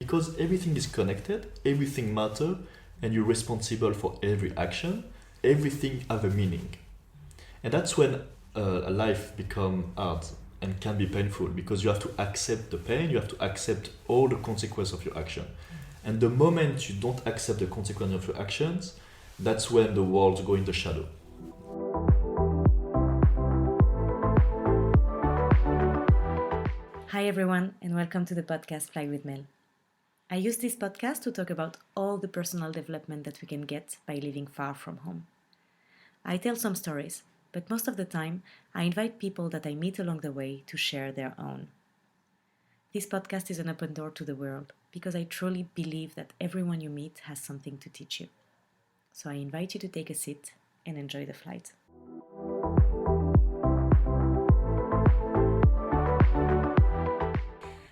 because everything is connected, everything matters, and you're responsible for every action. Everything have a meaning, and that's when a life become hard and can be painful, because you have to accept the pain, you have to accept all the consequences of your action. And the moment you don't accept the consequence of your actions, that's when the world go in the shadow. Hi everyone, and welcome to the podcast Fly with Mel. I use this podcast to talk about all the personal development that we can get by living far from home. I tell some stories, but most of the time I invite people that I meet along the way to share their own. This podcast is an open door to the world because I truly believe that everyone you meet has something to teach you. So I invite you to take a seat and enjoy the flight.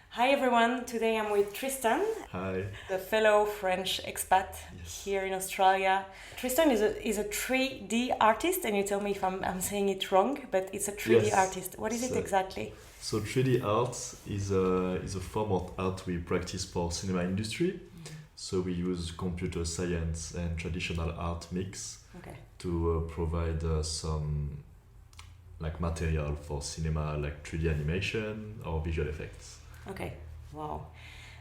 Hi everyone, today I'm with Tristan. Hi. The fellow French expat here in Australia. Tristan is a 3D artist, and you tell me if I'm saying it wrong, but it's a 3D artist. What is it exactly? So 3D art is a form of art we practice for cinema industry. Mm-hmm. So we use computer science and traditional art mix to provide some like material for cinema, like 3D animation or visual effects. Okay, wow.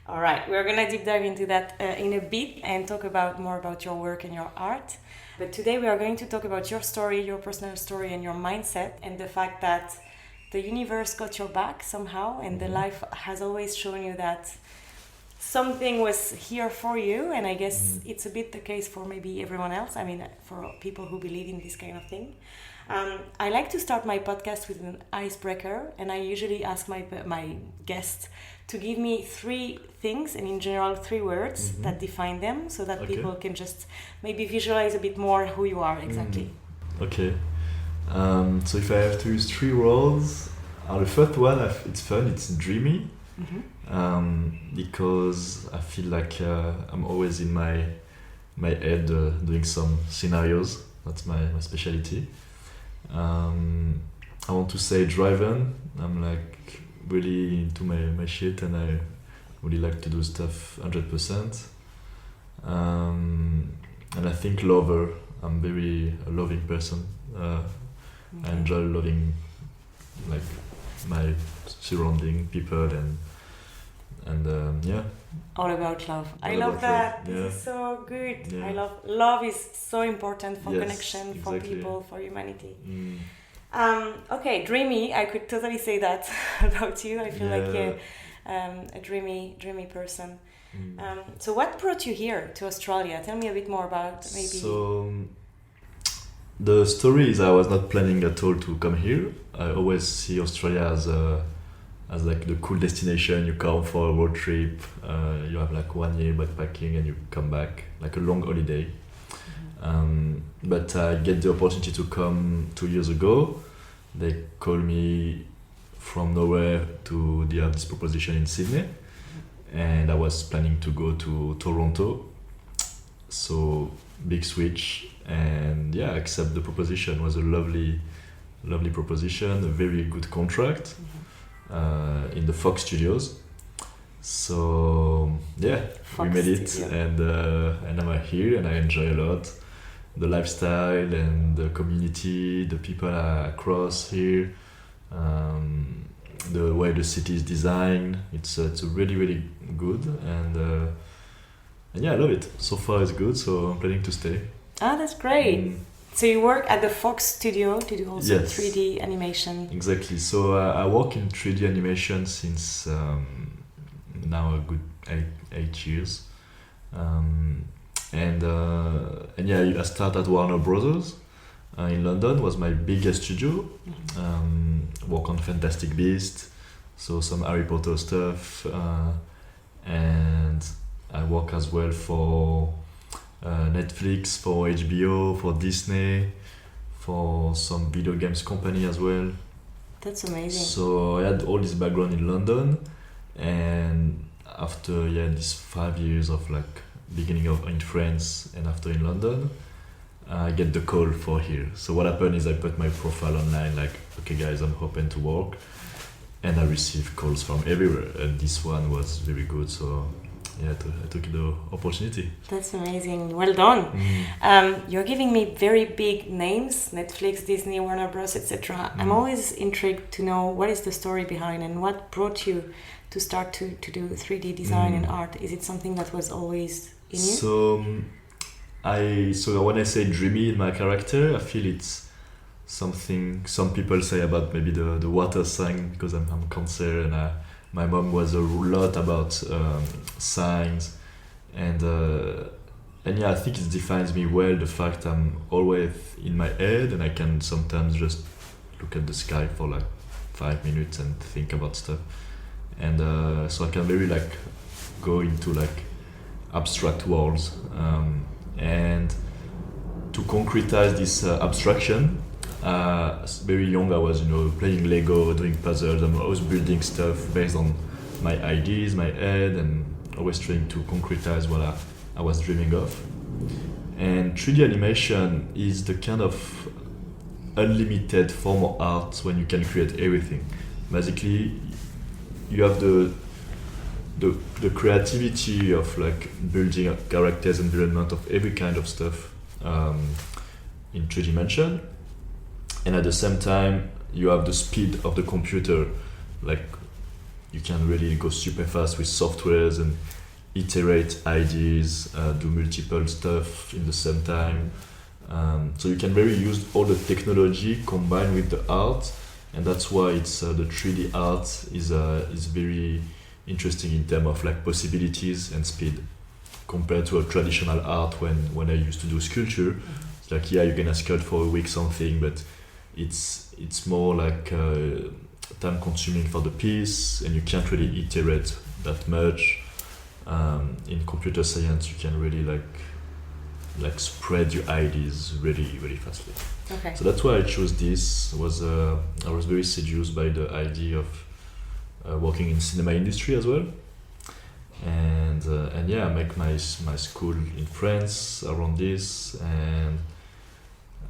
All right, we're going to deep dive into that in a bit and talk more about your work and your art. But today we are going to talk about your story, your personal story and your mindset, and the fact that the universe got your back somehow, and the life has always shown you that something was here for you, and I guess it's a bit the case for maybe everyone else. I mean, for people who believe in this kind of thing. I like to start my podcast with an icebreaker, and I usually ask my guests to give me 3 things, and in general 3 words that define them, so that people can just maybe visualize a bit more who you are exactly. Okay. So if I have to use 3 words, the first one, it's fun, it's dreamy, because I feel like I'm always in my head doing some scenarios. That's my specialty. I want to say driven. I'm like really into my shit, and I really like to do stuff 100%. And I think lover. I'm very a loving person. I enjoy loving like my surrounding people and yeah. All about love. I love that. This is so good. Yeah. Love is so important for connection, for people, for humanity. Okay, dreamy. I could totally say that about you. I feel like a dreamy person. So what brought you here to Australia? Tell me a bit more about maybe. So the story is I was not planning at all to come here. I always see Australia as like the cool destination. You come for a road trip, you have like 1 year backpacking, and you come back like a long holiday. But I get the opportunity to come 2 years ago. They called me from nowhere to have this proposition in Sydney, and I was planning to go to Toronto. So big switch, and I accept the proposition. It was a lovely proposition, a very good contract. In the Fox Studios. So we made it, and I'm here, and I enjoy a lot the lifestyle and the community, the people across here, the way the city is designed. It's really good, and I love it. So far it's good, so I'm planning to stay. That's great. So you work at the Fox Studio to do also 3D animation. Exactly. So I work in 3D animation since now a good 8 years. I started at Warner Brothers in London. Was my biggest studio. Work on Fantastic Beasts, so some Harry Potter stuff, and I work as well for Netflix, for HBO, for Disney, for some video games company as well. That's amazing. So I had all this background in London, and after these 5 years of like beginning of in France and after in London, I get the call for here. So what happened is I put my profile online, like, okay guys, I'm open to work, and I received calls from everywhere, and this one was very good, so I took the opportunity. That's amazing. Well done. You're giving me very big names: Netflix, Disney, Warner Bros, etc. I'm always intrigued to know what is the story behind and what brought you to start to do 3D design and art. Is it something that was always in you? So when I say dreamy in my character, I feel it's something some people say about maybe the water sign, because I'm Cancer, and my mom was a lot about signs, and yeah, I think it defines me well, the fact I'm always in my head and I can sometimes just look at the sky for like 5 minutes and think about stuff, and so I can very like go into like abstract worlds, and to concretize this abstraction. Very young, I was playing Lego, doing puzzles. I'm always building stuff based on my ideas, my head, and always trying to concretize what I was dreaming of. And 3D animation is the kind of unlimited form of art when you can create everything. Basically, you have the creativity of like building characters, environment of every kind of stuff in 3D dimension. And at the same time, you have the speed of the computer. Like, you can really go super fast with softwares and iterate ideas, do multiple stuff in the same time. So you can really use all the technology combined with the art, and that's why it's the 3D art is very interesting in terms of like possibilities and speed compared to a traditional art. When I used to do sculpture, it's like, yeah, you're gonna sculpt for a week something, but it's more like time consuming for the piece, and you can't really iterate that much. In computer science, you can really like spread your ideas really, really fastly. Okay. So that's why I chose this. I was very seduced by the idea of working in cinema industry as well. And yeah, I make my school in France around this,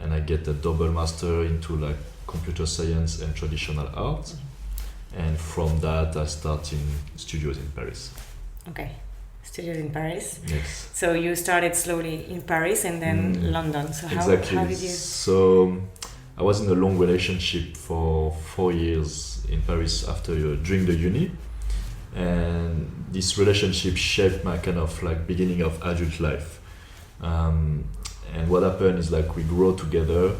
and I get a double master into like computer science and traditional art. And from that, I start in studios in Paris. Okay, studios in Paris. Yes. So you started slowly in Paris and then London. So how did you? So I was in a long relationship for 4 years in Paris during the uni. And this relationship shaped my kind of like beginning of adult life. And what happened is like we grow together,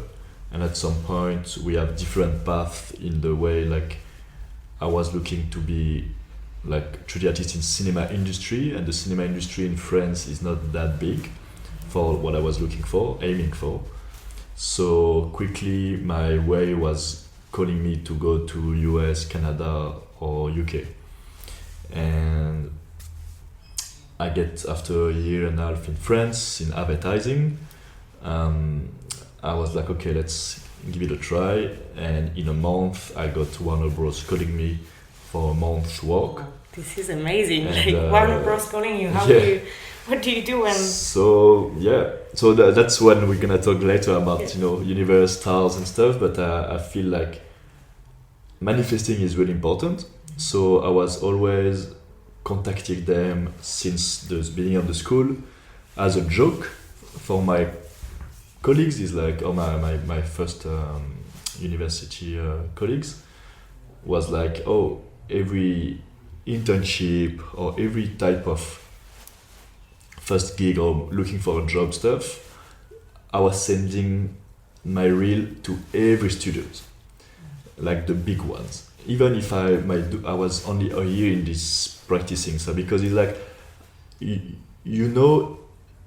and at some point we have different paths in the way like I was looking to be like 3D artist in cinema industry, and the cinema industry in France is not that big for what I was aiming for. So quickly my way was calling me to go to US, Canada or UK. And I get, after a year and a half in France in advertising, I was like, okay, let's give it a try. And in a month, I got Warner Bros. Calling me for a month's work. Oh, this is amazing. And, like Warner Bros. Calling you. What do you do when? So that's when we're gonna talk later about universe, stars and stuff. But I feel like manifesting is really important. So I was always contacting them since the beginning of the school as a joke for my colleagues. Is like, my first university colleagues was like, every internship or every type of first gig or looking for a job stuff, I was sending my reel to every student, like the big ones. Even if I was only a year in this practicing, so because it's like,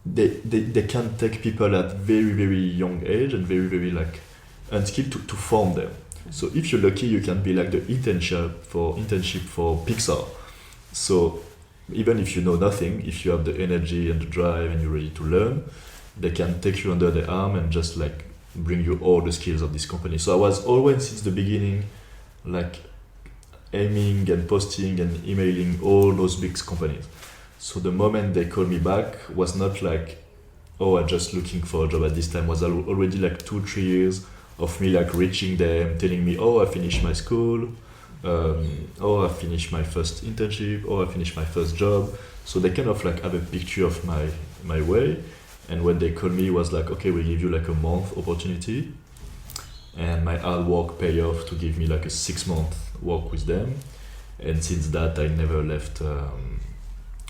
they can take people at very, very young age and very, very like unskilled to form them. So if you're lucky, you can be like the internship for Pixar. So even if you know nothing, if you have the energy and the drive and you're ready to learn, they can take you under the arm and just like bring you all the skills of this company. So I was always since the beginning like aiming and posting and emailing all those big companies. So the moment they called me back was not like, I'm just looking for a job at this time. Was already like 2-3 years of me like reaching them, telling me, I finished my school, I finished my first internship, or I finished my first job. So they kind of like have a picture of my way. And when they called me, it was like, okay, we give you like a month opportunity. And my hard work pay off to give me like a 6-month work with them. And since that, I never left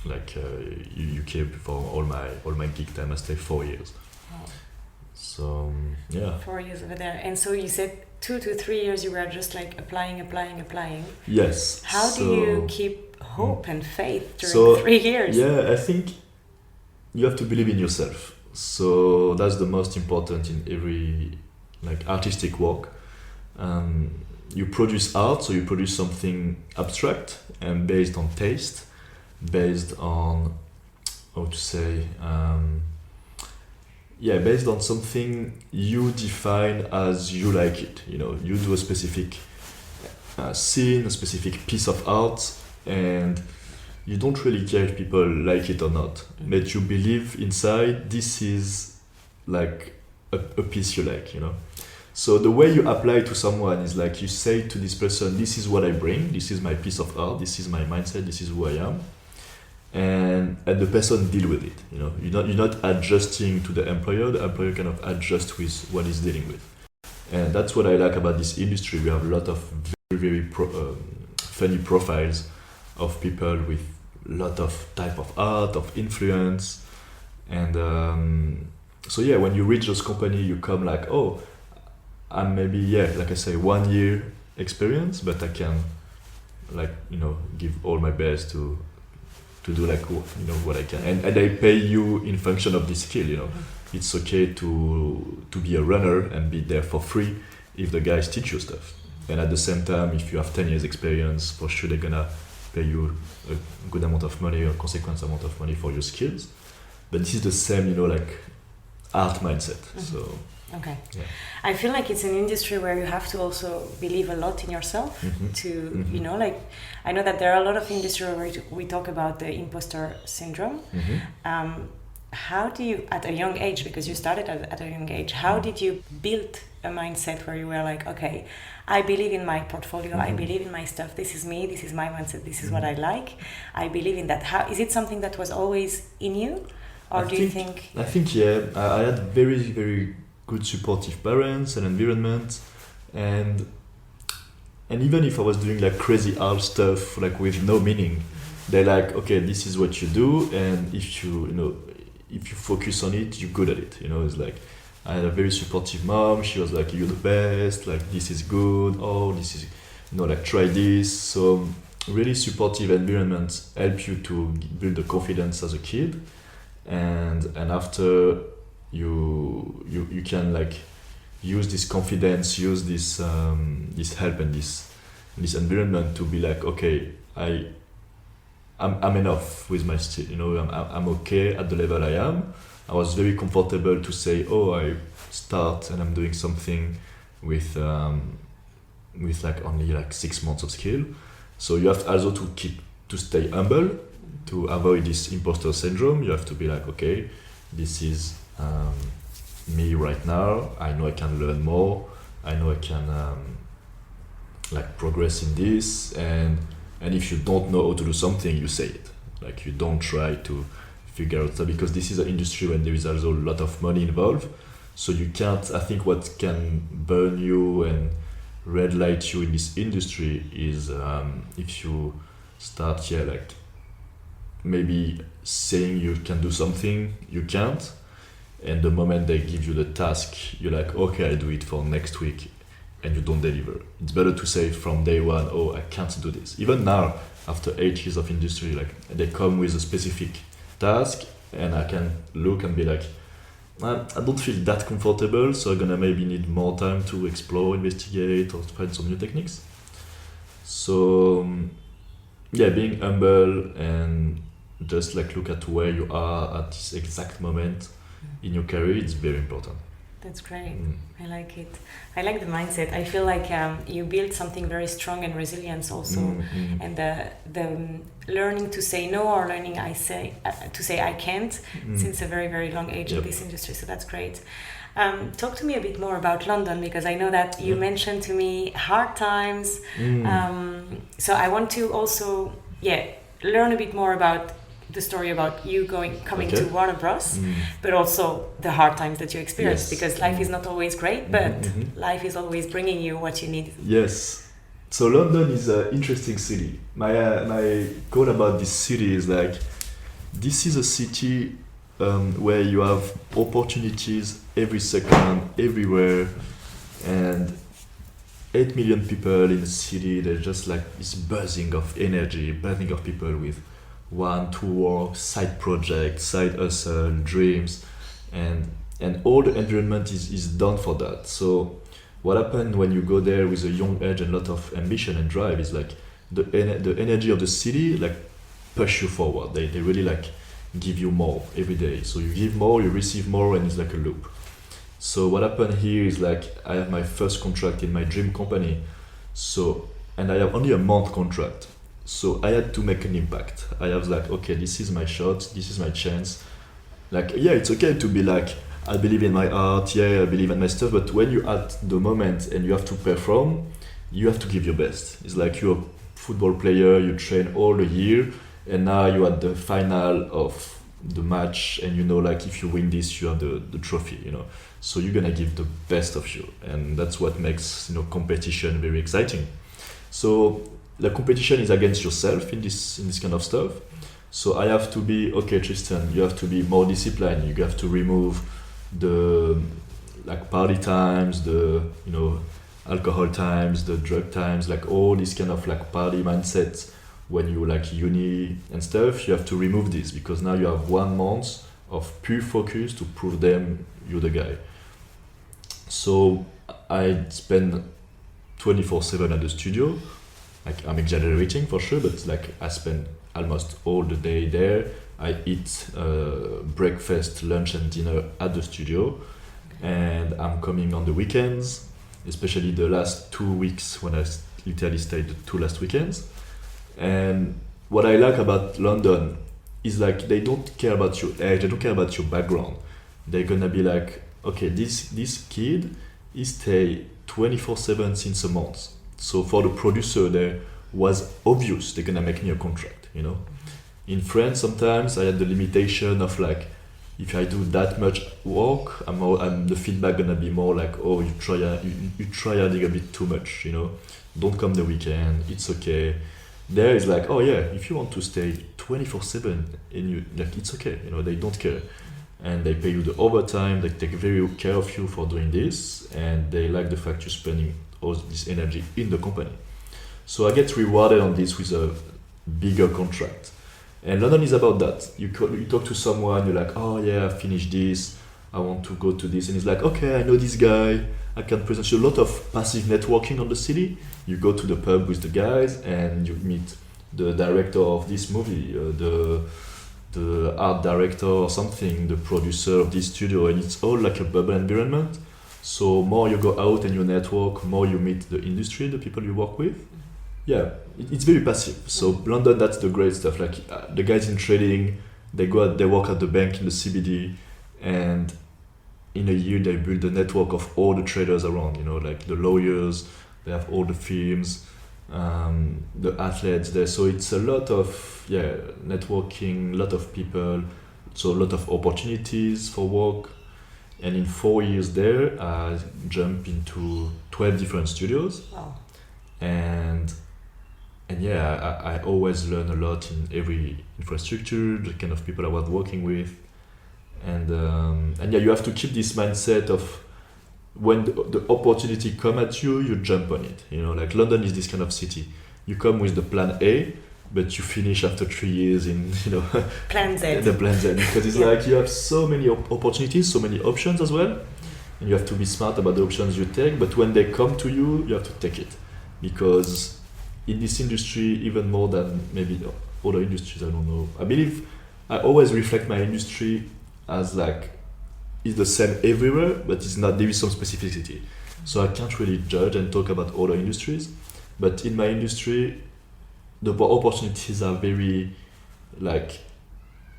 UK for all my gig time. I stayed 4 years. Wow. So yeah. 4 years over there. And so you said 2 to 3 years you were just like applying. Yes. How do you keep hope and faith during 3 years? Yeah, I think you have to believe in yourself. So that's the most important in every like artistic work. You produce art, so you produce something abstract and based on taste, based on based on something you define as you like it. You know, you do a specific scene, a specific piece of art, and you don't really care if people like it or not. But you believe inside this is like a piece you like, you know. So the way you apply to someone is like you say to this person, this is what I bring, this is my piece of art, this is my mindset, this is who I am. And the person deal with it, you know. You're not adjusting to the employer kind of adjusts with what he's dealing with. And that's what I like about this industry. We have a lot of very funny profiles of people with a lot of type of art, of influence. And so yeah, when you reach those company, you come like, oh, I'm maybe, like I say, 1 year experience, but I can like, you know, give all my best to do like, you know, what I can. And they pay you in function of this skill, you know. It's okay to be a runner and be there for free if the guys teach you stuff. And at the same time, if you have 10 years experience, for sure they're gonna pay you a good amount of money or consequent amount of money for your skills. But this is the same, you know, like art mindset. So okay. Yeah. I feel like it's an industry where you have to also believe a lot in yourself to, you know, like, I know that there are a lot of industries where we talk about the imposter syndrome. How do you, at a young age, because you started at a young age, how did you build a mindset where you were like, okay, I believe in my portfolio, I believe in my stuff, this is me, this is my mindset, this is what I like, I believe in that. How is it something that was always in you? Or you think... I think, yeah, I had very, very good supportive parents and environment, and even if I was doing like crazy art stuff like with no meaning, they're like, okay, this is what you do, and if you focus on it, you're good at it. You know, it's like I had a very supportive mom. She was like, you're the best, like this is good, oh this is, you know, like try this. So really supportive environments help you to build the confidence as a kid, and after you can like use this confidence, use this this help and this environment to be like, okay, I'm enough with my style, you know, I'm okay at the level I am. I was very comfortable to say, oh, I start and I'm doing something with like only like 6 months of skill. So you have also to stay humble, to avoid this imposter syndrome. You have to be like, okay, this is me right now. I know I can learn more. I know I can like progress in this, and if you don't know how to do something, you say it. Like you don't try to figure out stuff, because this is an industry when there is also a lot of money involved. So you can't. I think what can burn you and red light you in this industry is if you start like maybe saying you can do something you can't, and the moment they give you the task, you're like, okay, I do it for next week, and you don't deliver. It's better to say from day one, oh, I can't do this. Even now, after 8 years of industry, like they come with a specific task, and I can look and be like, I don't feel that comfortable, so I'm gonna maybe need more time to explore, investigate, or find some new techniques. So yeah, being humble and just like look at where you are at this exact moment in your career, it's very important. That's great. I like it. I like the mindset. I feel like you build something very strong and resilience also, and the learning to say no or learning to say I can't since a very very long age in this industry. So that's great. Talk to me a bit more about London, because I know that you mentioned to me hard times. So I want to also learn a bit more about the story about you coming to Warner Bros, but also the hard times that you experienced, because life is not always great, but life is always bringing you what you need. Yes. So London is an interesting city. My goal about this city is like, this is a city where you have opportunities every second, everywhere, and 8 million people in the city. They're just like this buzzing of energy, buzzing of people with 1, 2 work, side projects, side hustle, dreams, and all the environment is done for that. So what happens when you go there with a young age and a lot of ambition and drive is like the energy of the city like push you forward. They really like give you more every day. So you give more, you receive more, and it's like a loop. So what happened here is like I have my first contract in my dream company. So, and I have only a month contract. So I had to make an impact. I was like, okay, this is my shot, this is my chance. Like, yeah, it's okay to be like, I believe in my art, I believe in my stuff, but when you're at the moment and you have to perform, you have to give your best. It's like you're a football player, you train all the year, and now you're at the final of the match, and you know, like if you win this, you have the trophy, you know. So you're gonna give the best of you, and that's what makes, you know, competition very exciting. So the competition is against yourself in this kind of stuff. So I have to be, okay, Tristan, you have to be more disciplined. You have to remove the like party times, the, you know, alcohol times, the drug times, like all these kind of like party mindsets when you like uni and stuff. You have to remove this, because now you have 1 month of pure focus to prove them you're the guy. So I spend 24/7 at the studio. Like, I'm exaggerating for sure, but like I spend almost all the day there. I eat breakfast, lunch, and dinner at the studio, and I'm coming on the weekends, especially the last 2 weeks when I literally stayed the 2 last weekends. And what I like about London is like they don't care about your age, they don't care about your background. They're gonna be like, okay, this kid he stay 24/7 since a month. So for the producer there was obvious they're gonna make me a contract, you know. In France sometimes I had the limitation of like, if I do that much work, the feedback gonna be more like, oh, you trying a bit too much, you know. Don't come the weekend, it's okay. There is like, oh yeah, if you want to stay 24/7 and you like, it's okay, you know. They don't care, and they pay you the overtime. They take very care of you for doing this, and they like the fact you're spending all this energy in the company. So I get rewarded on this with a bigger contract. And London is about that. You talk to someone, you're like, oh yeah, I finished this, I want to go to this, and it's like, okay, I know this guy, I can present you. A lot of passive networking on the city. You go to the pub with the guys and you meet the director of this movie, the art director or something, the producer of this studio, and it's all like a bubble environment. So more you go out and you network, more you meet the industry, the people you work with. Yeah, it's very passive. So London, that's the great stuff. Like the guys in trading, they go out, they work at the bank in the CBD, and in a year they build a network of all the traders around. You know, like the lawyers, they have all the firms, the athletes there. So it's a lot of networking, a lot of people, so a lot of opportunities for work. And in 4 years there, I jumped into 12 different studios. Wow. And I always learn a lot in every infrastructure, the kind of people I was working with, and you have to keep this mindset of when the opportunity come at you, you jump on it. You know, like London is this kind of city. You come with the plan A, but you finish after 3 years in, you know, plan Z. The plan Z, because it's like you have so many opportunities, so many options as well, and you have to be smart about the options you take. But when they come to you, you have to take it, because in this industry, even more than maybe other industries, I don't know. I believe I always reflect my industry as like is the same everywhere, but it's not. There is some specificity. So I can't really judge and talk about other industries. But in my industry, the opportunities are very like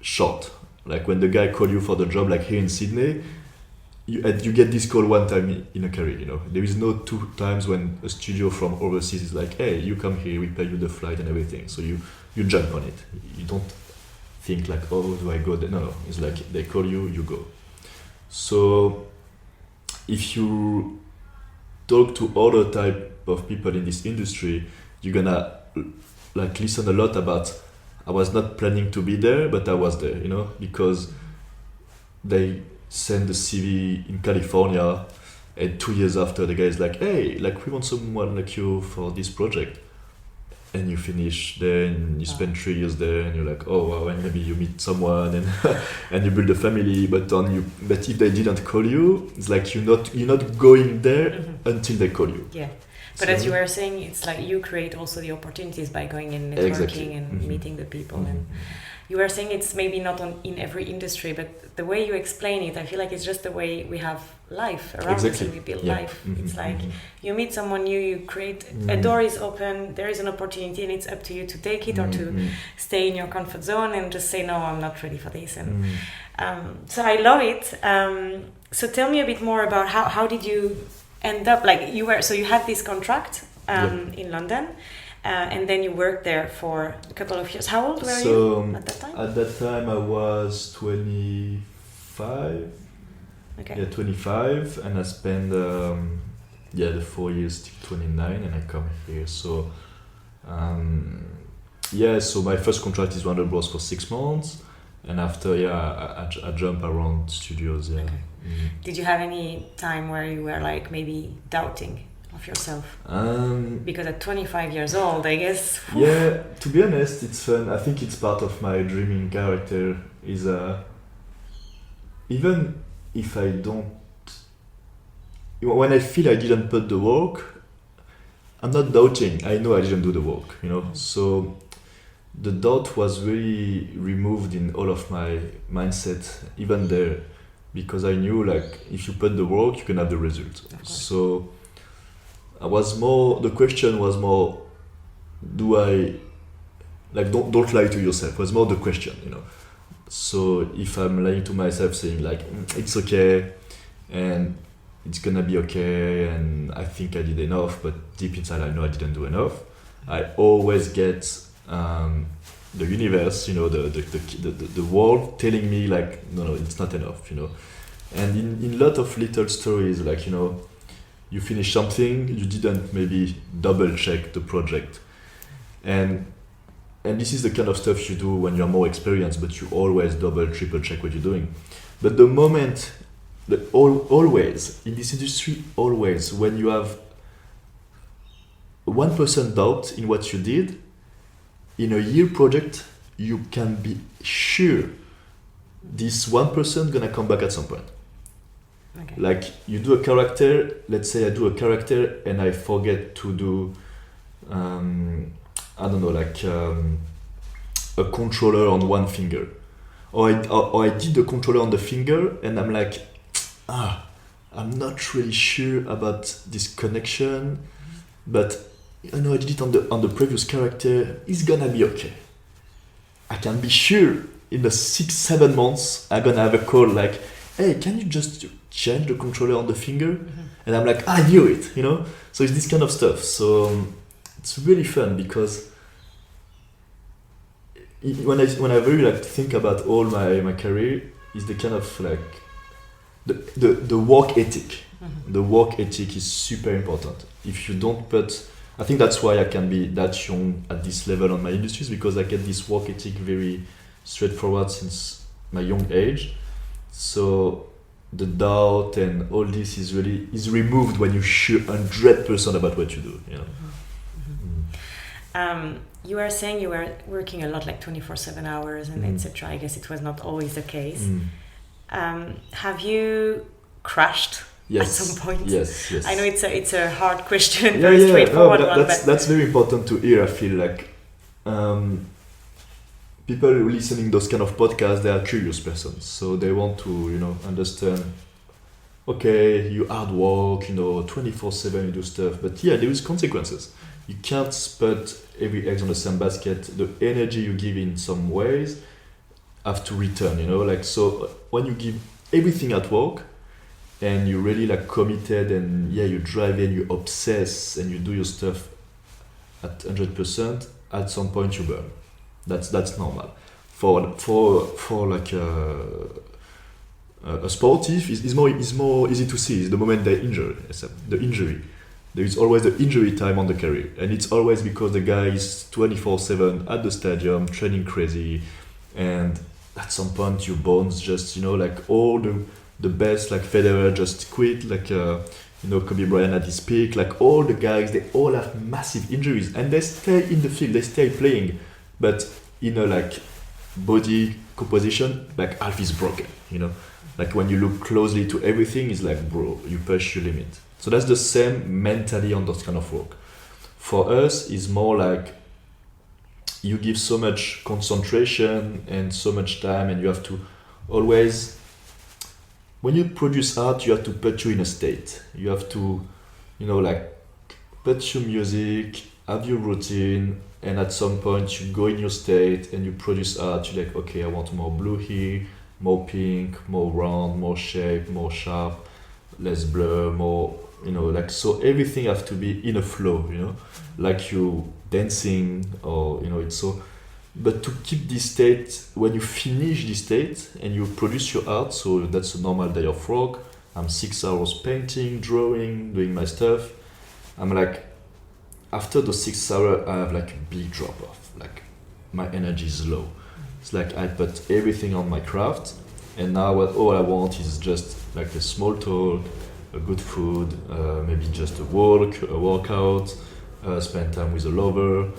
short. Like when the guy call you for the job, like here in Sydney, you get this call one time in a career. You know, there is no two times when a studio from overseas is like, hey, you come here, we pay you the flight and everything. So you jump on it. You don't think like, oh, do I go there? No, it's like they call you, you go. So if you talk to other type of people in this industry, you're gonna like listen a lot about, I was not planning to be there, but I was there, you know, because they send the CV in California, and 2 years after the guy is like, hey, like we want someone like you for this project, and you finish there and you spend 3 years there, and you're like, oh wow, and maybe you meet someone and and you build a family, but if they didn't call you, it's like you're not going there until they call you. Yeah. But as you were saying, it's like you create also the opportunities by going and networking and meeting the people. And you were saying it's maybe not in every industry, but the way you explain it, I feel like it's just the way we have life around us and we build life. It's like you meet someone new, you create, a door is open, there is an opportunity, and it's up to you to take it or to stay in your comfort zone and just say, no, I'm not ready for this. And so I love it. So tell me a bit more about how did you end up, like you had this contract in London, and then you worked there for a couple of years. How old were you at that time? At that time I was 25. Okay. Yeah, 25, and I spent the 4 years till 29, and I come here. So so my first contract is Warner Bros for 6 months, and after I jump around studios. Yeah. Okay. Did you have any time where you were like maybe doubting of yourself? Because at 25 years old, I guess. Yeah, to be honest, it's fun. I think it's part of my dreaming character. Is even if I don't, when I feel I didn't put the work, I'm not doubting. I know I didn't do the work. You know, so the doubt was really removed in all of my mindset, even there. Because I knew like if you put the work, you can have the result. So the question was more, do I, like don't lie to yourself, was more the question, you know. So if I'm lying to myself saying like it's okay and it's gonna be okay and I think I did enough, but deep inside I know I didn't do enough, I always get the universe, you know, the world telling me like, no, it's not enough, you know. And in lot of little stories, like, you know, you finish something, you didn't maybe double check the project, and this is the kind of stuff you do when you're more experienced, but you always double, triple check what you're doing. But the moment that always in this industry, always when you have 1% doubt in what you did, in a year project, you can be sure this 1% gonna come back at some point. Okay. Like you do a character, let's say I do a character and I forget to do, I don't know, like a controller on one finger. Or I did the controller on the finger and I'm like, I'm not really sure about this connection, but I know I did it on the previous character, it's gonna be okay. I can be sure in the 6-7 months I'm gonna have a call like, hey, can you just change the controller on the finger? And I'm like, I knew it, you know. So it's this kind of stuff. So it's really fun because when I really like think about all my career, is the kind of like the work ethic. The work ethic is super important. If you don't put, I think that's why I can be that young at this level on my industries, because I get this work ethic very straightforward since my young age. So the doubt and all this is removed when you're sure 100% about what you do. You know. You were saying you were working a lot, like 24/7 hours and etc. I guess it was not always the case. Have you crashed at some point? Yes. I know it's a hard question, very straightforward one. That's very important to hear. I feel like people listening those kind of podcasts, they are curious persons, so they want to understand. Okay, you hard work, 24/7 you do stuff, but yeah, there is consequences. You can't put every egg on the same basket. The energy you give in some ways have to return, like, so when you give everything at work and you're really like committed and yeah, you drive in, you obsess and you do your stuff at 100%, at some point you burn. That's normal. For like a sportive is more easy to see is the moment they injure. The injury. There is always the injury time on the career, and it's always because the guy is 24/7 at the stadium training crazy, and at some point your bones just like all the best, like Federer just quit, like Kobe Bryant at his peak, like all the guys, they all have massive injuries and they stay in the field, they stay playing, but in a like body composition, like half is broken, like when you look closely to everything, it's like, bro, you push your limit. So that's the same mentally on those kind of work. For us, it's more like you give so much concentration and so much time, and you have to always, when you produce art, you have to put you in a state. You have to, like put your music, have your routine, and at some point you go in your state and you produce art. You're like, okay, I want more blue here, more pink, more round, more shape, more sharp, less blur, more, like, so everything has to be in a flow, like you dancing or, it's so, but to keep this state, when you finish this state and you produce your art, so that's a normal day of work, I'm 6 hours painting, drawing, doing my stuff, I'm like, after the 6 hours, I have like a big drop off, like my energy is low. It's like I put everything on my craft, and now all I want is just like a small talk, a good food, maybe just a workout, spend time with a lover,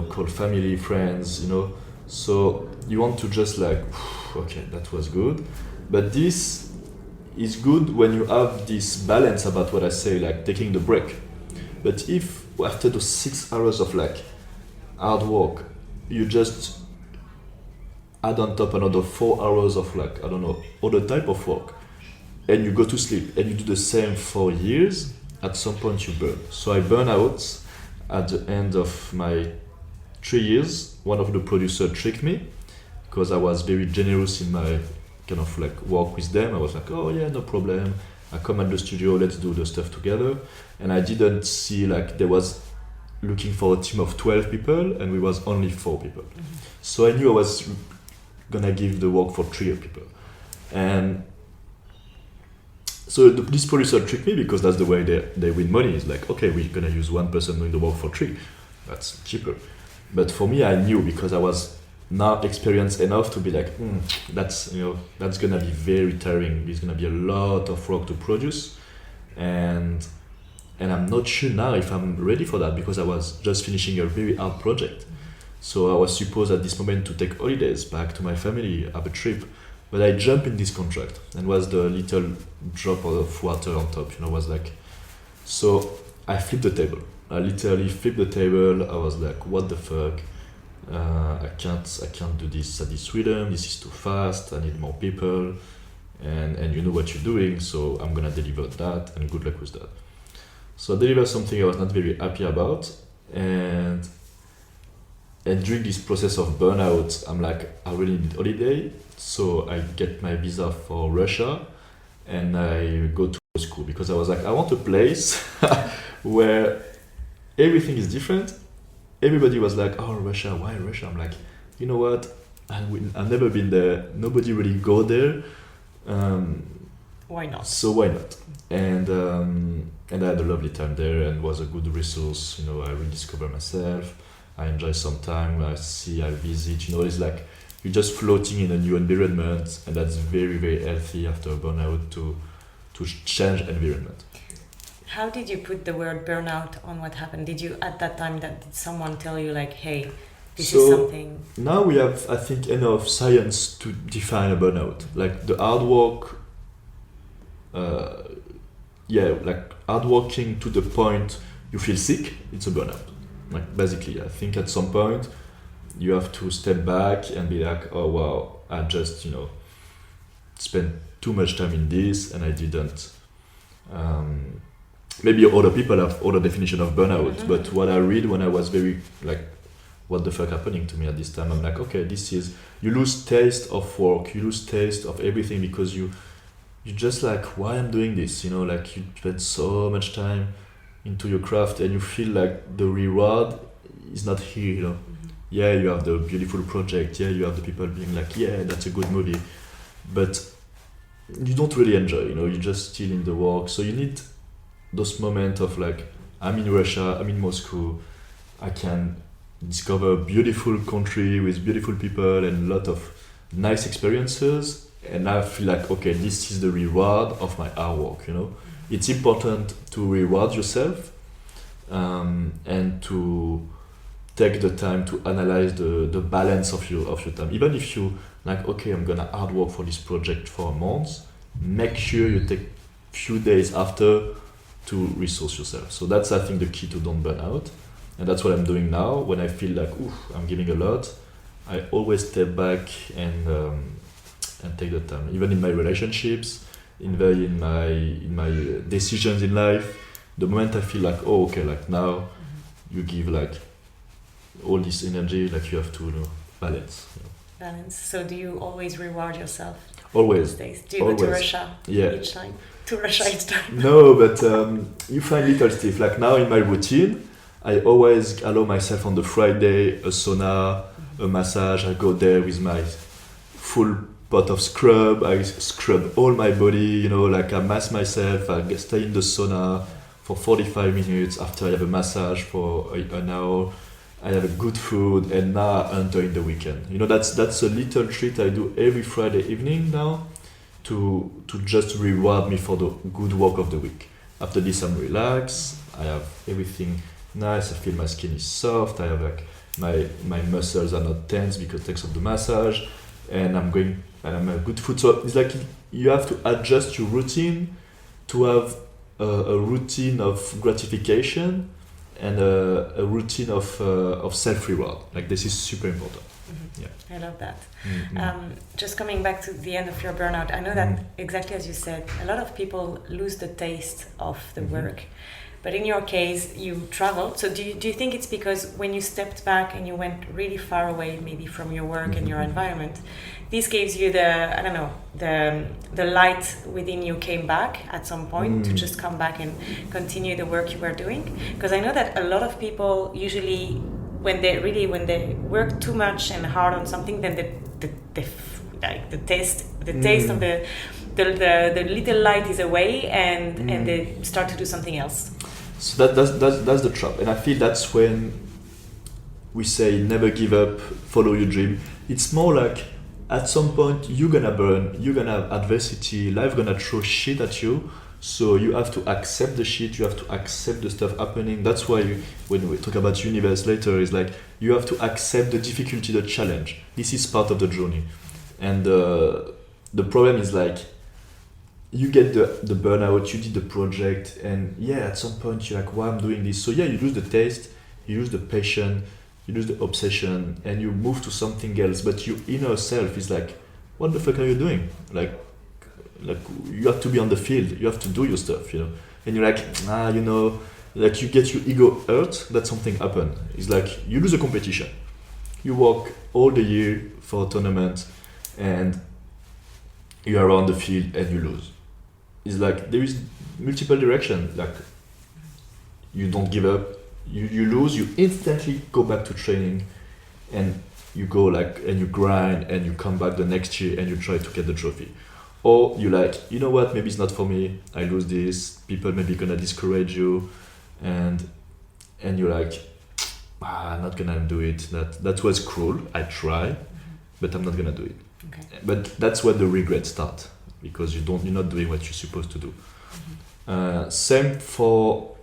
call family, friends, So you want to just like, okay, that was good. But this is good when you have this balance about what I say, like taking the break. But if after those 6 hours of like hard work, you just add on top another 4 hours of like, I don't know, other type of work, and you go to sleep and you do the same for years, at some point you burn. So I burn out at the end of my 3 years. One of the producers tricked me because I was very generous in my kind of like work with them. I was like, oh yeah, no problem. I come at the studio, let's do the stuff together. And I didn't see like there was looking for a team of 12 people and we was only 4 people. Mm-hmm. So I knew I was gonna give the work for 3 people. And so this producer tricked me because that's the way they win money. It's like, okay, we're gonna use one person doing the work for 3. That's cheaper. But for me, I knew because I was now experienced enough to be like, that's gonna be very tiring. It's gonna be a lot of work to produce, and I'm not sure now if I'm ready for that because I was just finishing a very hard project. So I was supposed at this moment to take holidays back to my family, have a trip, but I jumped in this contract and was the little drop of water on top. Was like, so I flipped the table. I literally flipped the table. I was like, what the fuck? I can't do this at this rhythm. This is too fast. I need more people, and you know what you're doing. So I'm gonna deliver that, and good luck with that. So I delivered something I was not very happy about, and during this process of burnout, I'm like, I really need holiday. So I get my visa for Russia, and I go to Moscow because I was like, I want a place where everything is different. Everybody was like, oh, Russia, why Russia? I'm like, you know what? I've never been there. Nobody really go there. Why not? So why not? And I had a lovely time there and was a good resource. I rediscovered myself. I enjoy some time. I visit. It's like you're just floating in a new environment, and that's very, very healthy after a burnout to change environment. How did you put the word burnout on what happened? Did you at that time did someone tell you like, hey, this is something? Now we have, I think, enough science to define a burnout. Like the hard work, like hard working to the point you feel sick, it's a burnout. Like basically, I think at some point you have to step back and be like, oh wow, I just spent too much time in this and I didn't. Maybe other people have other definition of burnout, but what I read when I was very like, what the fuck happening to me at this time? I'm like, okay, this is, you lose taste of work, you lose taste of everything because you just like, why I'm doing this? Like you spend so much time into your craft and you feel like the reward is not here. Yeah, you have the beautiful project. Yeah, you have the people being like, yeah, that's a good movie, but you don't really enjoy. You're just still in the work. So you need those moments of like, I'm in Russia, I'm in Moscow, I can discover a beautiful country with beautiful people and a lot of nice experiences, and I feel like, okay, this is the reward of my hard work. It's important to reward yourself, and to take the time to analyze the balance of your time. Even if you like, okay, I'm gonna hard work for this project for a month, make sure you take few days after to resource yourself. So that's, I think, the key to don't burn out. And that's what I'm doing now. When I feel like, I'm giving a lot, I always step back and take the time. Even in my relationships, in my decisions in life, the moment I feel like, okay, like now you give like all this energy, like you have to balance. Balance. So do you always reward yourself? Always. These days? Do you go to Russia each time? To Russia each time? No, but you find little stuff. Like now in my routine, I always allow myself on the Friday a sauna, a massage. I go there with my full pot of scrub. I scrub all my body, like I mask myself. I stay in the sauna for 45 minutes. After I have a massage for an hour. I have a good food, and now I enter in the weekend. That's a little treat I do every Friday evening now to just reward me for the good work of the week. After this, I'm relaxed. I have everything nice. I feel my skin is soft. I have like my muscles are not tense because thanks of the massage, and I'm a good food. So it's like you have to adjust your routine to have a routine of gratification and a routine of self-reward. Like this is super important. Yeah, I love that. Just coming back to the end of your burnout, I know that exactly as you said, a lot of people lose the taste of the work. But in your case, you traveled. So do you think it's because when you stepped back and you went really far away, maybe from your work and your environment, this gives you the light within you came back at some point to just come back and continue the work you were doing? Because I know that a lot of people usually, when they work too much and hard on something, then the taste of the little light is away, and they start to do something else. So that's the trap, and I feel that's when we say never give up, follow your dream. It's more like at some point you're gonna burn, you're gonna have adversity, life gonna throw shit at you. So you have to accept the shit, you have to accept the stuff happening. That's why when we talk about universe later, it's like you have to accept the difficulty, the challenge. This is part of the journey. And the problem is like, you get the burnout, you did the project, and at some point you're like, why I'm doing this? So you lose the taste, you lose the passion, you lose the obsession, and you move to something else. But your inner self is like, what the fuck are you doing? Like you have to be on the field, you have to do your stuff, And you're like, like you get your ego hurt, that something happened. It's like you lose a competition. You work all the year for a tournament, and you're around the field and you lose. It's like there is multiple directions. Like you don't give up, you lose, you instantly go back to training, and you go and you grind and you come back the next year and you try to get the trophy. Or you like, you know what, maybe it's not for me, I lose this, people maybe gonna discourage you, and you're like, I'm not gonna do it. That was cruel, I try, but I'm not gonna do it. Okay. But that's where the regrets start, because you're not doing what you're supposed to do. Same for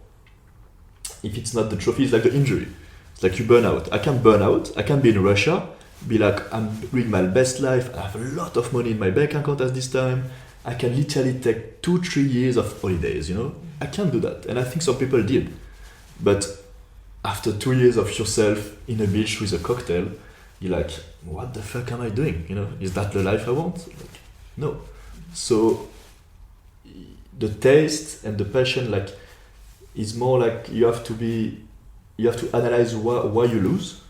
if it's not the trophy, it's like the injury. It's like you burn out. I can burn out. I can be in Russia, be like, I'm living my best life. I have a lot of money in my bank account at this time. I can literally take 2-3 years of holidays. I can't do that, and I think some people did. But after 2 years of yourself in a beach with a cocktail, you're like, what the fuck am I doing? You know, is that the life I want? Like, no. So the taste and the passion, like, is more like you have to analyze why you lose,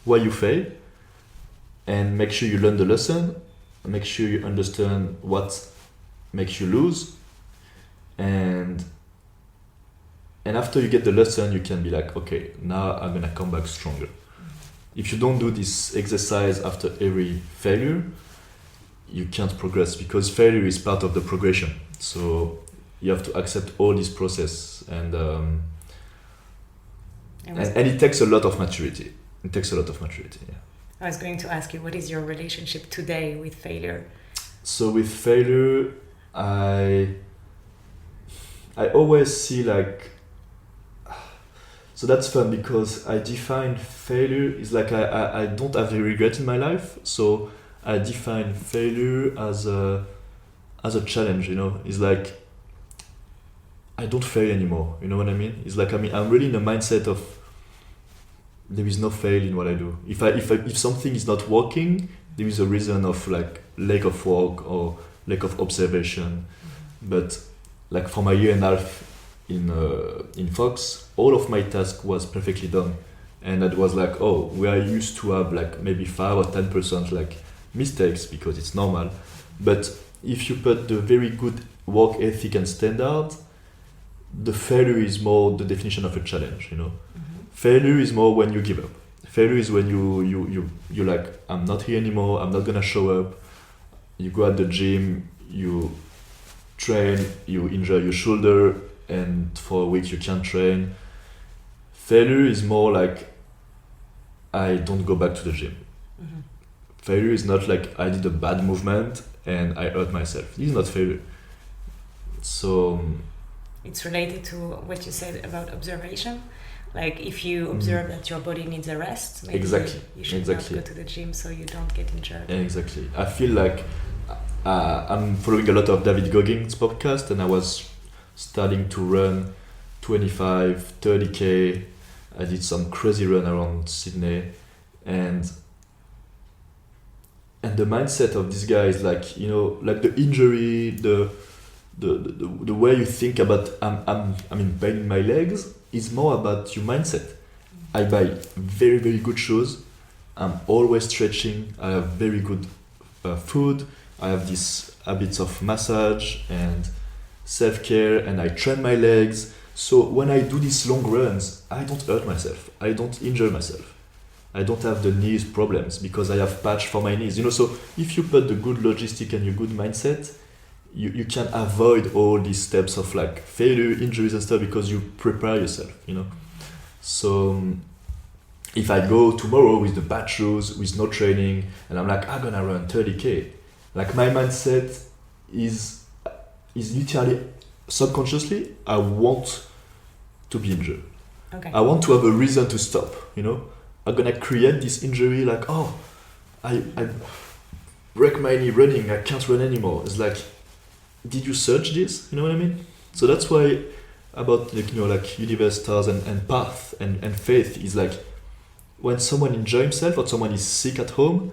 why you fail, and make sure you learn the lesson, make sure you understand what makes you lose, and after you get the lesson, you can be like, okay, now I'm gonna come back stronger. If you don't do this exercise after every failure, you can't progress, because failure is part of the progression. So you have to accept all this process, and it takes a lot of maturity. It takes a lot of maturity. Yeah. I was going to ask you, what is your relationship today with failure? So with failure, I always see like. So that's fun, because I define failure is like I don't have a regret in my life. So I define failure as a challenge, you know. It's like I don't fail anymore, you know what I mean? It's like, I mean, I'm really in a mindset of there is no fail in what I do. If something is not working, there is a reason of like lack of work or lack of observation. But like for my year and a half in Fox, all of my task was perfectly done, and that was like, oh, we are used to have like maybe 5 or 10% like mistakes, because it's normal. But if you put the very good work ethic and standard, the failure is more the definition of a challenge, you know. Mm-hmm. Failure is more when you give up. Failure is when you're like, I'm not here anymore, I'm not gonna show up. You go at the gym, you train, you injure your shoulder, and for a week you can't train. Failure is more like, I don't go back to the gym. Mm-hmm. Failure is not like I did a bad movement and I hurt myself. This is not failure. So it's related to what you said about observation. Like if you observe that your body needs a rest, maybe you should not go to the gym so you don't get injured. Exactly. I feel like I'm following a lot of David Goggins' podcast, and I was starting to run 25, 30K. I did some crazy run around Sydney, and the mindset of this guy is like, you know, like the injury, the way you think about I'm in pain in my legs is more about your mindset. I buy very, very good shoes. I'm always stretching. I have very good food. I have these habits of massage and self-care, and I train my legs. So when I do these long runs, I don't hurt myself. I don't injure myself. I don't have the knees problems because I have patch for my knees. You know, so if you put the good logistic and your good mindset, you can avoid all these steps of like failure, injuries and stuff, because you prepare yourself, you know. So if I go tomorrow with the bad shoes, with no training, and I'm like, I'm gonna run 30K, like my mindset is literally subconsciously, I want to be injured. Okay. I want to have a reason to stop, you know. I'm gonna create this injury like, oh, I break my knee running, I can't run anymore. It's like, did you search this? You know what I mean? So that's why about, like, you know, like universe, stars and path and faith is like, when someone enjoys himself or someone is sick at home,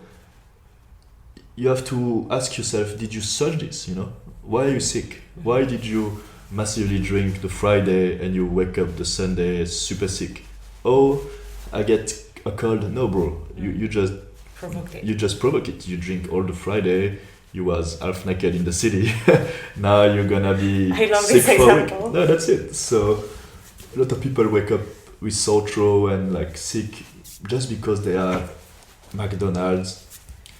you have to ask yourself, did you search this? You know, why are you sick? Why did you massively drink the Friday and you wake up the Sunday super sick? Oh, I get a cold. No, bro, you just provoked it. You just provoke it. You drink all the Friday. You was half naked in the city. Now you're gonna be sick for a week. No, that's it. So a lot of people wake up with sore throat and like sick just because they are McDonald's.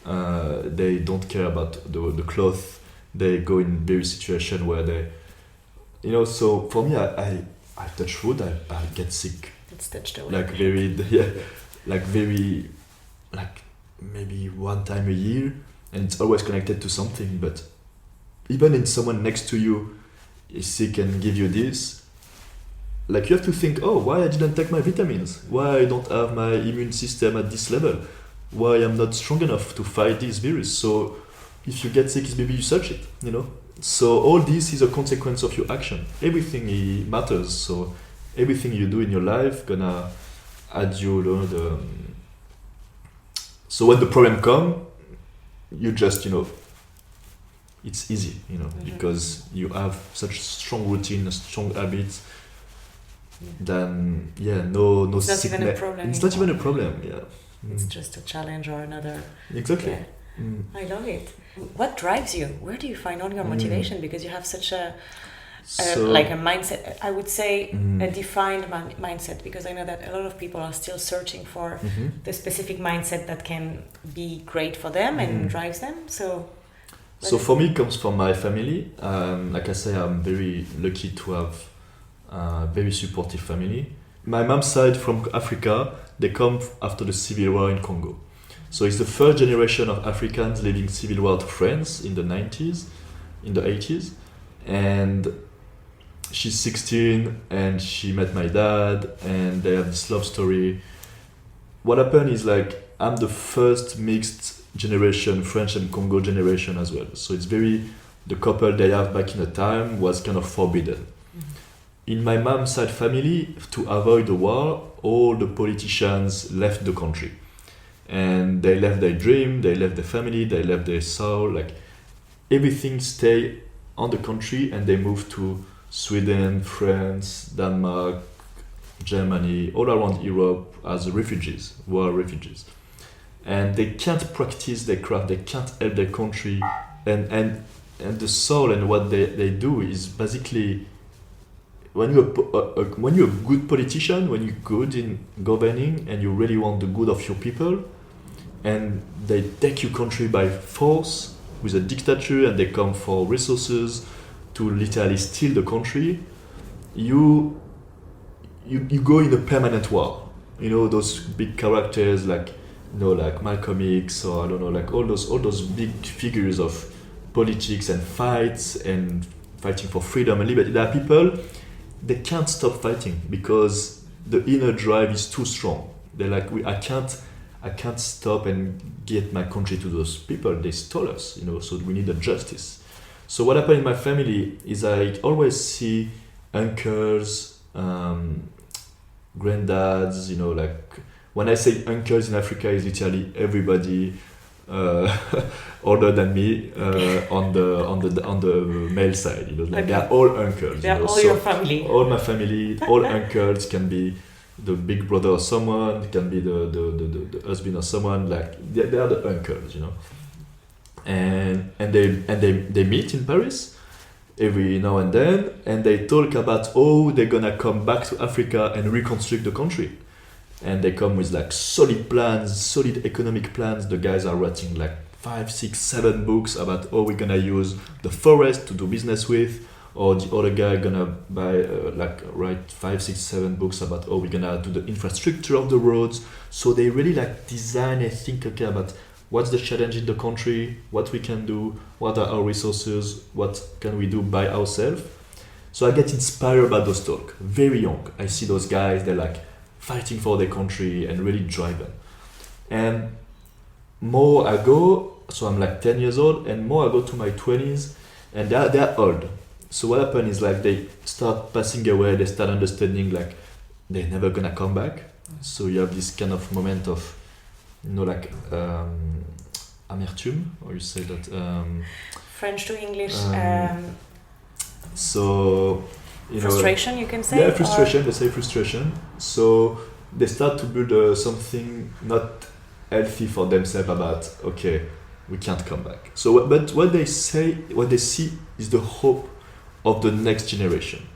They don't care about the cloth. They go in various situations where they, you know. So for me, I touch wood. I get sick. It's touched away. Like like maybe one time a year. And it's always connected to something. But even if someone next to you is sick and give you this, like you have to think, oh, why I didn't take my vitamins? Why I don't have my immune system at this level? Why I'm not strong enough to fight this virus? So if you get sick, maybe you search it, you know? So all this is a consequence of your action. Everything matters. So everything you do in your life gonna add you, So when the problem come, you just, it's easy, because you have such strong routine, strong habits. Then no it's not even a sickness. problem. It's not even a problem. Yeah. It's just a challenge or another. Exactly. Yeah. I love it. What drives you? Where do you find all your motivation? Because you have such a like a mindset. I would say a defined mindset. Because I know that a lot of people are still searching for the specific mindset that can be great for them and drives them. So for me, it comes from my family. Like I say, I'm very lucky to have a very supportive family. My mom's side from Africa, they come after the civil war in Congo. So it's the first generation of Africans leaving civil war to France in the 90s, in the 80s. And she's 16 and she met my dad and they have this love story. What happened is like, I'm the first mixed generation, French and Congo generation as well. So it's the couple they have back in the time was kind of forbidden. In my mom's side family, to avoid the war, all the politicians left the country. And they left their dream, they left their family, they left their soul, like everything stayed on the country and they moved to Sweden, France, Denmark, Germany, all around Europe as refugees, war refugees. And they can't practice their craft, they can't help their country. And the soul and what they do is basically, when you're a good politician, when you're good in governing and you really want the good of your people, and they take your country by force with a dictator and they come for resources to literally steal the country, you go in a permanent war. Those big characters like Malcolm X or I don't know, like all those big figures of politics and fights and fighting for freedom and liberty. There are people, they can't stop fighting because the inner drive is too strong. They're like, I can't stop and get my country to those people. They stole us, so we need a justice. So what happened in my family is I always see uncles, granddads, like when I say uncles in Africa, is literally everybody older than me on the male side. They are all uncles. They are all your family. All my family, all uncles can be the big brother of someone, can be the husband of someone. Like they are the uncles, and they meet in Paris every now and then, and they talk about how they're gonna come back to Africa and reconstruct the country. And they come with like solid plans, solid economic plans. The guys are writing like 5, 6, 7 books about how we're gonna use the forest to do business with, or the other guy gonna write 5, 6, 7 books about how we're gonna do the infrastructure of the roads. So they really like design and think about what's the challenge in the country, what we can do, what are our resources, what can we do by ourselves. So I get inspired by those talk. Very young, I see those guys, they're like fighting for their country and really driven. And more I go, so I'm like 10 years old, and more I go to my 20s, and they're old. So what happened is like they start passing away, they start understanding like they're never gonna come back. So you have this kind of moment of, amertume, or you say that French to English. So frustration, you can say. Yeah, frustration. They say frustration. So they start to build something not healthy for themselves about, okay, we can't come back. So, but what they see is the hope of the next generation.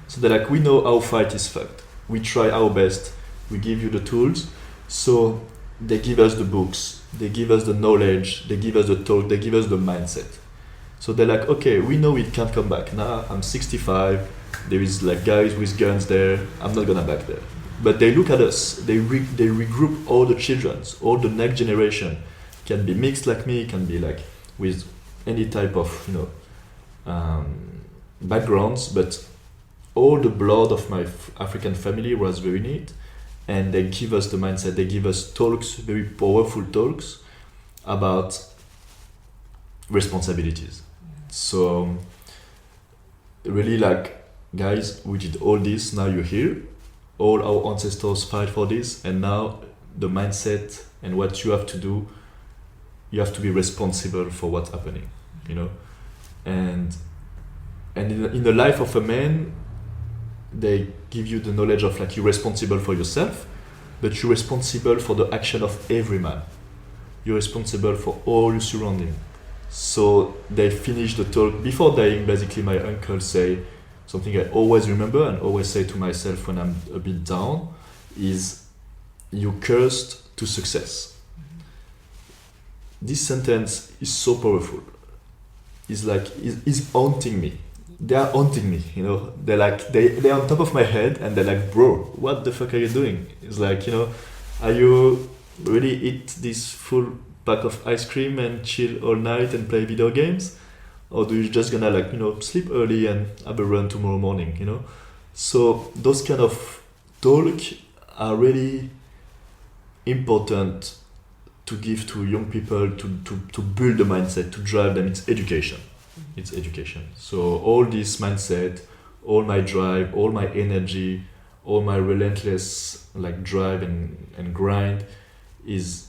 So they're like, we know our fight is fucked. We try our best. We give you the tools. So they give us the books. They give us the knowledge. They give us the talk. They give us the mindset. So they're like, okay, we know we can't come back. Now I'm 65. There is like guys with guns there. I'm not gonna back there. But they look at us. They regroup all the children, all the next generation. Can be mixed like me. Can be like with any type of backgrounds. But all the blood of my African family was very neat, and they give us the mindset. They give us talks, very powerful talks about responsibilities. So really like, guys, we did all this, now you're here. All our ancestors fight for this, and now the mindset and what you have to do, you have to be responsible for what's happening, you know. And in the life of a man, they give you the knowledge of like, you're responsible for yourself, but you're responsible for the action of every man. You're responsible for all your surrounding. So they finish the talk before dying. Basically, my uncle say something I always remember and always say to myself when I'm a bit down is, "You cursed to success." This sentence is so powerful. It's like, it's haunting me. They are haunting me, you know. They're like, they're on top of my head, and they're like, "Bro, what the fuck are you doing?" It's like, you know, are you really eat this full pack of ice cream and chill all night and play video games? Or do you just gonna like, you know, sleep early and have a run tomorrow morning, you know? So those kind of talk are really important to give to young people to build the mindset, to drive them. It's education. It's education. So all this mindset, all my drive, all my energy, all my relentless like drive and grind is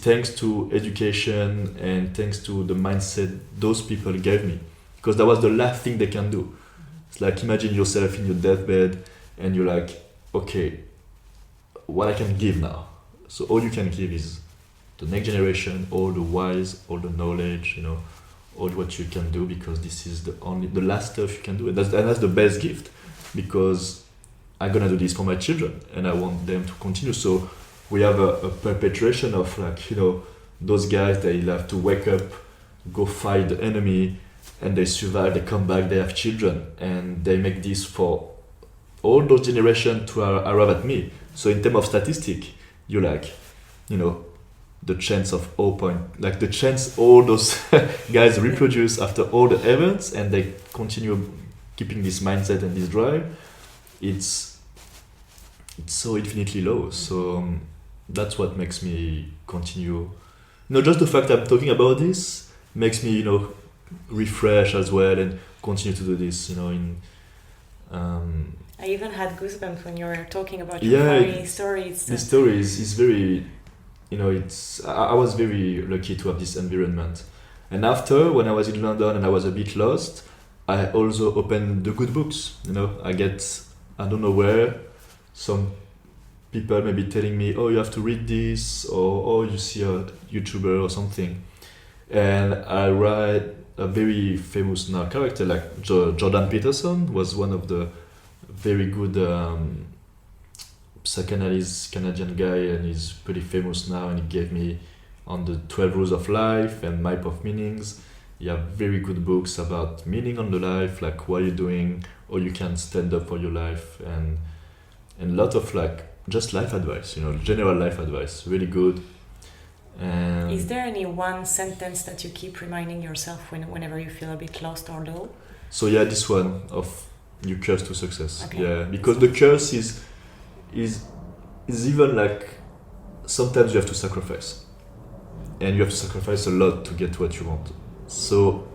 thanks to education and thanks to the mindset those people gave me. Because that was the last thing they can do. It's like, imagine yourself in your deathbed and you're like, okay, what I can give now? So all you can give is the next generation, all the wise, all the knowledge, you know, all what you can do, because this is the last stuff you can do. And that's the best gift, because I'm gonna do this for my children and I want them to continue. So we have a perpetuation of like, you know, those guys, they have to wake up, go fight the enemy, and they survive, they come back, they have children, and they make this for all those generations to arrive at me. So in terms of statistic, you like, you know, the chance of like the chance all those guys reproduce after all the events and they continue keeping this mindset and this drive, it's so infinitely low. So that's what makes me continue. You know, just the fact I'm talking about this makes me, you know, refresh as well and continue to do this, you know. I even had goosebumps when you were talking about your funny stories. This story is very, you know, I was very lucky to have this environment. And after, when I was in London and I was a bit lost, I also opened the good books. You know, I don't know where, some people maybe telling me, oh, you have to read this, or oh, you see a YouTuber or something. And I write a very famous now character like Jordan Peterson was one of the very good psychanalyst Canadian guy, and he's pretty famous now, and he gave me on the 12 rules of life and map of meanings. You have very good books about meaning on the life, like what you're doing, or you can stand up for your life, and a lot of like just life advice, you know, general life advice, really good. And is there any one sentence that you keep reminding yourself whenever you feel a bit lost or low? So yeah, this one of you curse to success. Okay. Yeah, because the curse is even like sometimes you have to sacrifice, and you have to sacrifice a lot to get what you want. So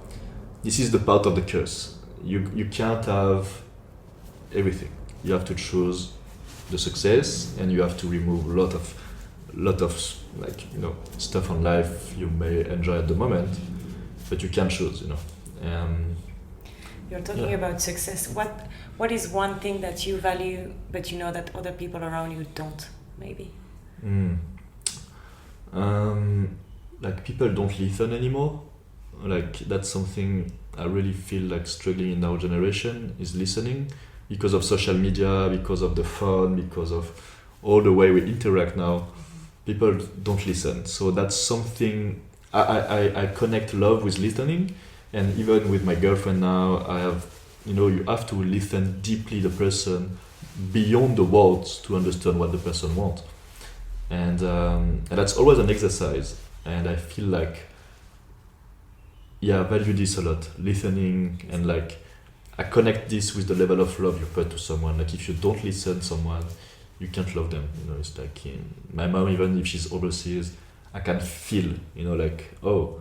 this is the part of the curse. You can't have everything. You have to choose the success, and you have to remove a lot of like, you know, stuff on life you may enjoy at the moment, but you can choose, you know. You're talking about success. What is one thing that you value, but you know that other people around you don't, maybe? Like people don't listen anymore. Like that's something I really feel like struggling in our generation is listening, because of social media, because of the phone, because of all the way we interact now. People don't listen. So that's something I connect love with listening. And even with my girlfriend now, I have, you know, you have to listen deeply the person beyond the words to understand what the person wants. And that's always an exercise. And I feel like, yeah, I value this a lot, listening, and like I connect this with the level of love you put to someone. Like if you don't listen to someone, you can't love them. You know, it's like my mom, even if she's overseas, I can feel, you know, like, oh,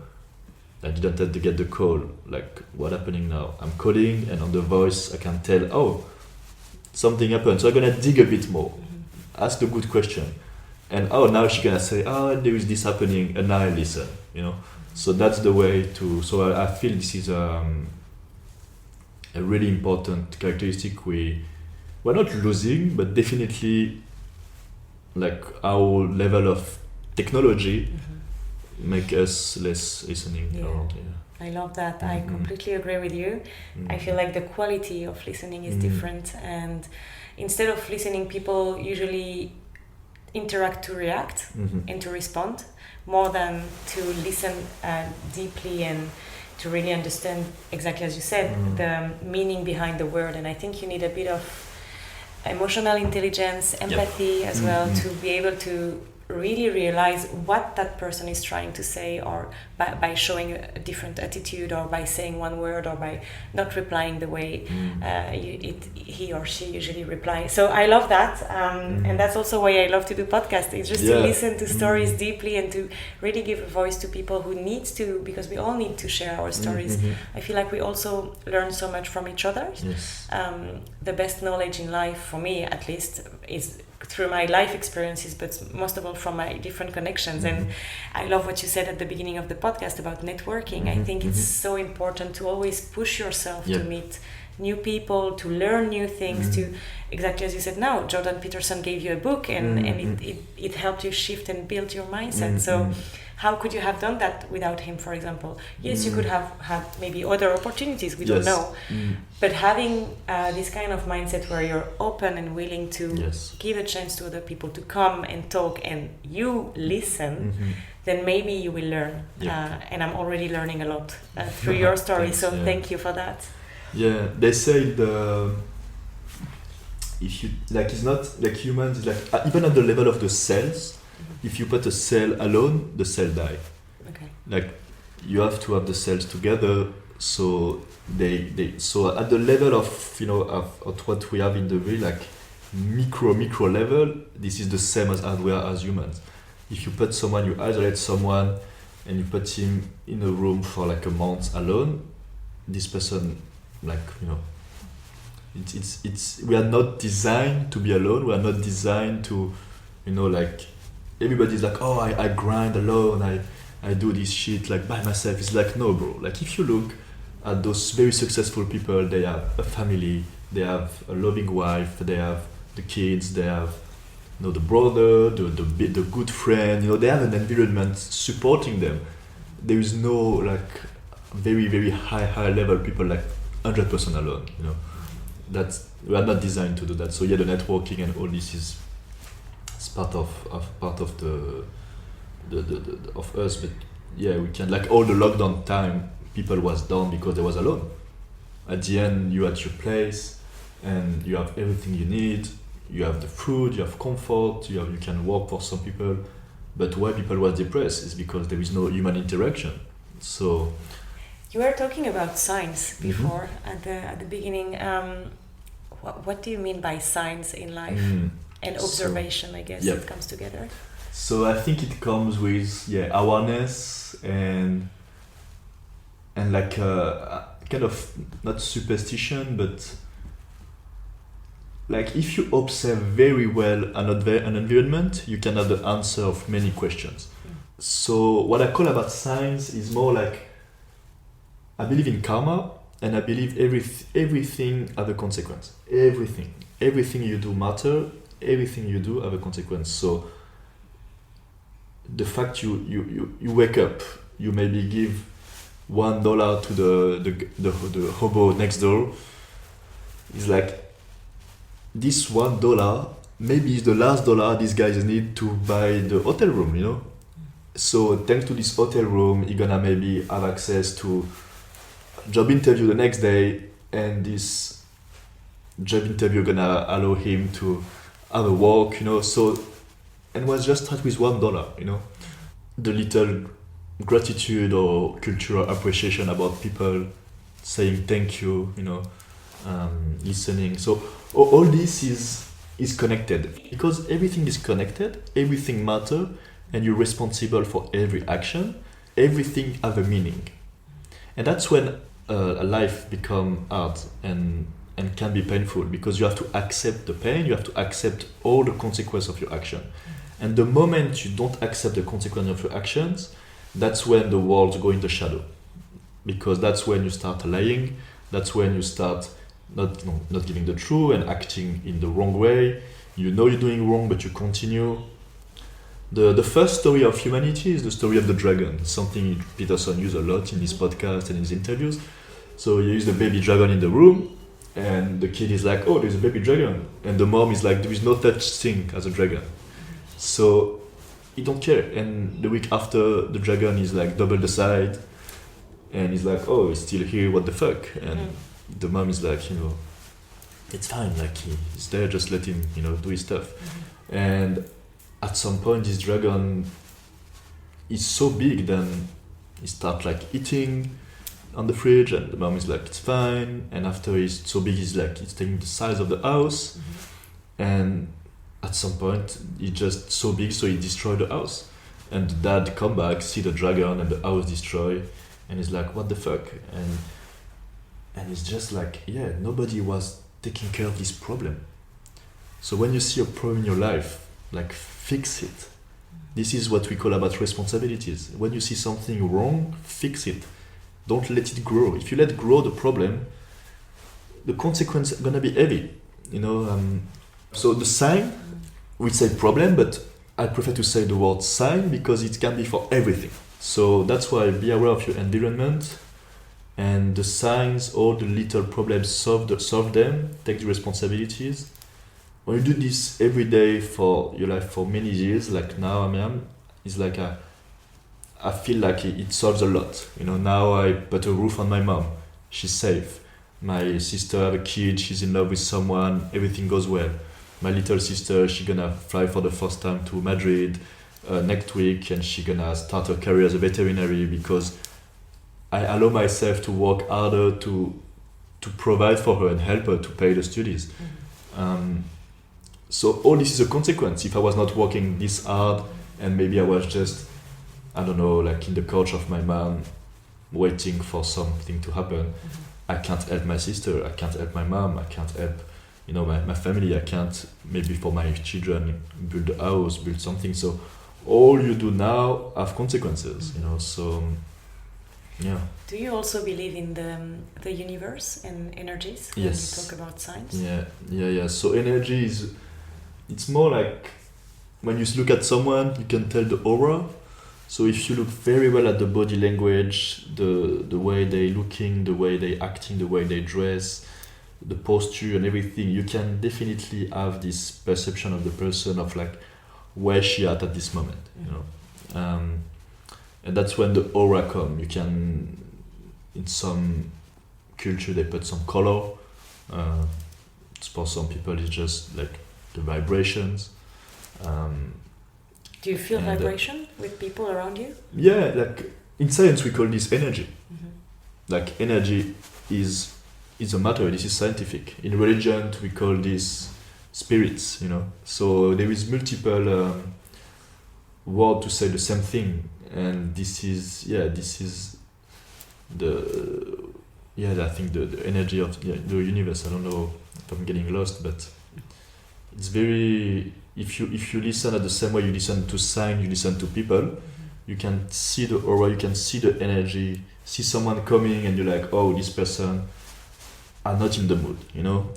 I didn't have to get the call. Like, what's happening now? I'm calling, and on the voice, I can tell, oh, something happened. So I'm gonna dig a bit more, ask a good question, and now she's gonna say, there is this happening, and now I listen, so that's the way to. So I feel this is a really important characteristic we're not losing, but definitely like our level of technology make us less listening around. I love that. I completely agree with you. I feel like the quality of listening is different, and instead of listening, people usually interact to react and to respond more than to listen deeply and to really understand, exactly as you said, the meaning behind the word. And I think you need a bit of emotional intelligence, empathy as well, to be able to really realize what that person is trying to say, or by showing a different attitude, or by saying one word, or by not replying the way he or she usually replies. So I love that, and that's also why I love to do podcasts. It's just to listen to stories deeply and to really give a voice to people who needs to, because we all need to share our stories. I feel like we also learn so much from each other. The best knowledge in life, for me at least, is through my life experiences, but most of all from my different connections. And I love what you said at the beginning of the podcast about networking. I think it's so important to always push yourself to meet new people, to learn new things, to, exactly as you said now, Jordan Peterson gave you a book, and it helped you shift and build your mindset. So how could you have done that without him, for example? Yes, you could have had maybe other opportunities, we don't know. But having this kind of mindset where you're open and willing to give a chance to other people to come and talk, and you listen, then maybe you will learn. And I'm already learning a lot through your story. Thanks, so thank you for that. Yeah, they say if you like, it's not like humans. It's like even at the level of the cells, if you put a cell alone, the cell die. Okay. Like you have to have the cells together, so they so at the level of of what we have in the real, like micro level, this is the same as we are as humans. If you put someone, you isolate someone, and you put him in a room for like a month alone, this person, like it's we are not designed to be alone. We are not designed to like everybody's like, oh, I grind alone, I do this shit like by myself. It's like, no, bro. Like if you look at those very successful people, they have a family, they have a loving wife, they have the kids, they have the brother, the good friend, they have an environment supporting them. There is no like very, very high level people like 100% alone, That's, we are not designed to do that. So the networking and all this is part of the of us. But we can, like all the lockdown time, people was down because they was alone. At the end, you at your place and you have everything you need. You have the food, you have comfort, you can work for some people. But why people was depressed is because there is no human interaction. So you were talking about signs before at the beginning. What do you mean by signs in life? And observation, I guess it comes together. So I think it comes with awareness and like kind of not superstition, but like if you observe very well an environment, you can have the answer of many questions. So what I call about signs is more like, I believe in karma, and I believe everything have a consequence. Everything you do matter. Everything you do have a consequence. So the fact you wake up, you maybe give $1 to the hobo next door, is like, this $1 maybe is the last dollar these guys need to buy the hotel room, So thanks to this hotel room, you're gonna maybe have access to job interview the next day, and this job interview gonna allow him to have a walk, So, and was just start with $1, The little gratitude or cultural appreciation about people saying thank you, listening. So all this is connected, because everything is connected, everything matters, and you're responsible for every action. Everything have a meaning, and that's when a life become hard and can be painful, because you have to accept the pain, you have to accept all the consequences of your action. And the moment you don't accept the consequence of your actions, that's when the world go in the shadow. Because that's when you start lying, that's when you start not giving the truth and acting in the wrong way. You know you're doing wrong, but you continue. The first story of humanity is the story of the dragon, something Peterson uses a lot in his podcast and in his interviews. So he used the baby dragon in the room, and the kid is like, oh, there's a baby dragon. And the mom is like, there is no such thing as a dragon. So he don't care. And the week after, the dragon is like double the size, and he's like, oh, he's still here, what the fuck? And the mom is like, it's fine, like he's there, just let him, do his stuff. And at some point, this dragon is so big, then he starts like eating on the fridge, and the mom is like, it's fine. And after he's so big, he's like, it's taking the size of the house. And at some point, he's just so big, so he destroyed the house. And the dad come back, see the dragon and the house destroyed, and he's like, what the fuck? And it's just like, yeah, nobody was taking care of this problem. So when you see a problem in your life, like, fix it. This is what we call about responsibilities. When you see something wrong, fix it. Don't let it grow. If you let grow the problem, the consequence is gonna be heavy. So the sign, we say problem, but I prefer to say the word sign because it can be for everything. So that's why be aware of your environment and the signs, all the little problems, solve them, take the responsibilities. When you do this every day for your life for many years, like now I am, it's like I feel like it solves a lot. Now I put a roof on my mom, she's safe. My sister have a kid, she's in love with someone, everything goes well. My little sister, she's gonna fly for the first time to Madrid next week, and she's gonna start her career as a veterinary because I allow myself to work harder to provide for her and help her to pay the studies. So all this is a consequence. If I was not working this hard and maybe I was just, I don't know, like in the couch of my mom waiting for something to happen, I can't help my sister, I can't help my mom, I can't help my family, I can't maybe for my children build a house, build something. So all you do now have consequences, so yeah. Do you also believe in the universe and energies when Yes. you talk about science? Yeah. So energy it's more like when you look at someone, you can tell the aura. So if you look very well at the body language, the way they looking, the way they acting, the way they dress, the posture and everything, you can definitely have this perception of the person of like where she at this moment, and that's when the aura come. You can, in some culture, they put some color. For some people, it's just like the vibrations. Do you feel vibration with people around you? Yeah, like in science we call this energy. Like energy is a matter. This is scientific. In religion we call this spirits. So there is multiple words to say the same thing, and this is I think the energy of the universe. I don't know if I'm getting lost, but it's very, if you listen at the same way you listen to sign, you listen to people, you can see the aura, you can see the energy, see someone coming and you're like, oh, this person are not in the mood,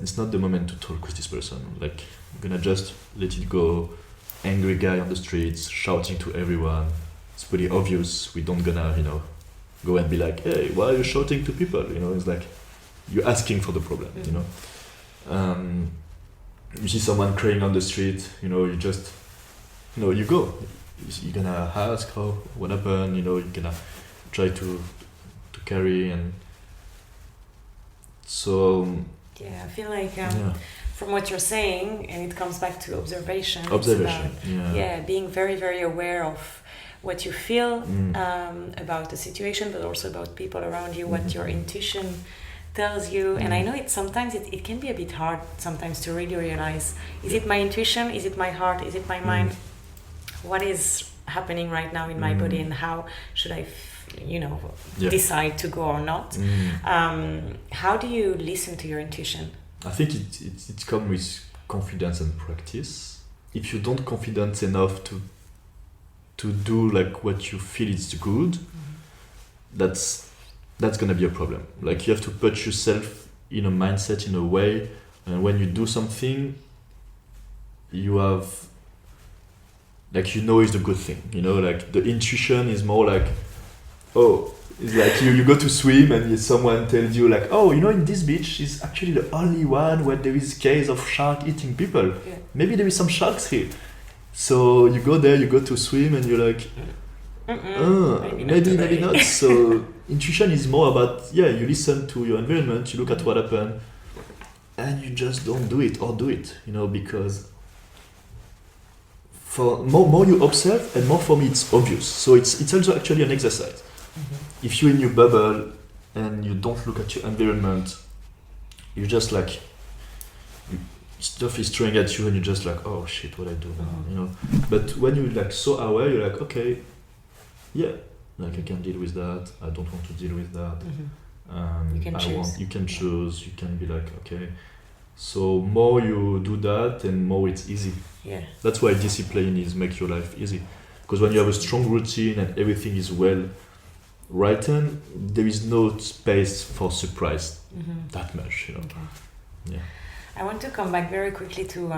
it's not the moment to talk with this person, like I'm gonna just let it go. Angry guy on the streets shouting to everyone, it's pretty obvious. We don't gonna go and be like, hey, why are you shouting to people? It's like you're asking for the problem. You see someone crying on the street, you just, you go. You're gonna ask, oh, what happened? You're gonna try to carry, and so. Yeah, I feel like from what you're saying, and it comes back to observation. Observation, about, being very, very aware of what you feel about the situation, but also about people around you, what your intuition tells you. And I know sometimes it can be a bit hard sometimes to really realize, is it my intuition, is it my heart, is it my mind, what is happening right now in my body, and how should I decide to go or not. How do you listen to your intuition? I think it comes with confidence and practice. if you don't confident enough to do like what you feel is good, that's gonna be a problem. Like you have to put yourself in a mindset, in a way, and when you do something, you have like it's the good thing. Like the intuition is more like, oh, it's like you go to swim and someone tells you like, oh, in this beach is actually the only one where there is case of shark eating people. Yeah. Maybe there is some sharks here. So you go there, you go to swim, and you're like, maybe not. So intuition is more about, you listen to your environment, you look at what happened, and you just don't do it or do it, because for more you observe, and more for me it's obvious. So it's also actually an exercise. If you're in your bubble and you don't look at your environment, you just like, stuff is throwing at you and you're just like, oh shit, what I do now, But when you're like so aware, you're like, okay, like I can deal with that. I don't want to deal with that. You can choose. You can choose. You can be like, okay. So more you do that, and more it's easy. Yeah. That's why discipline is make your life easy. Because when you have a strong routine and everything is well written, there is no space for surprise that much, Okay. Yeah. I want to come back very quickly to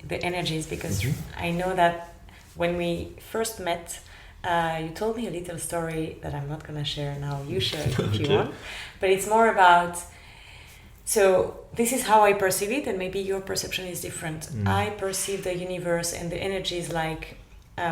the energies, because I know that when we first met, you told me a little story that I'm not going to share now. You share it if you want. But it's more about, so this is how I perceive it, and maybe your perception is different. I perceive the universe and the energies like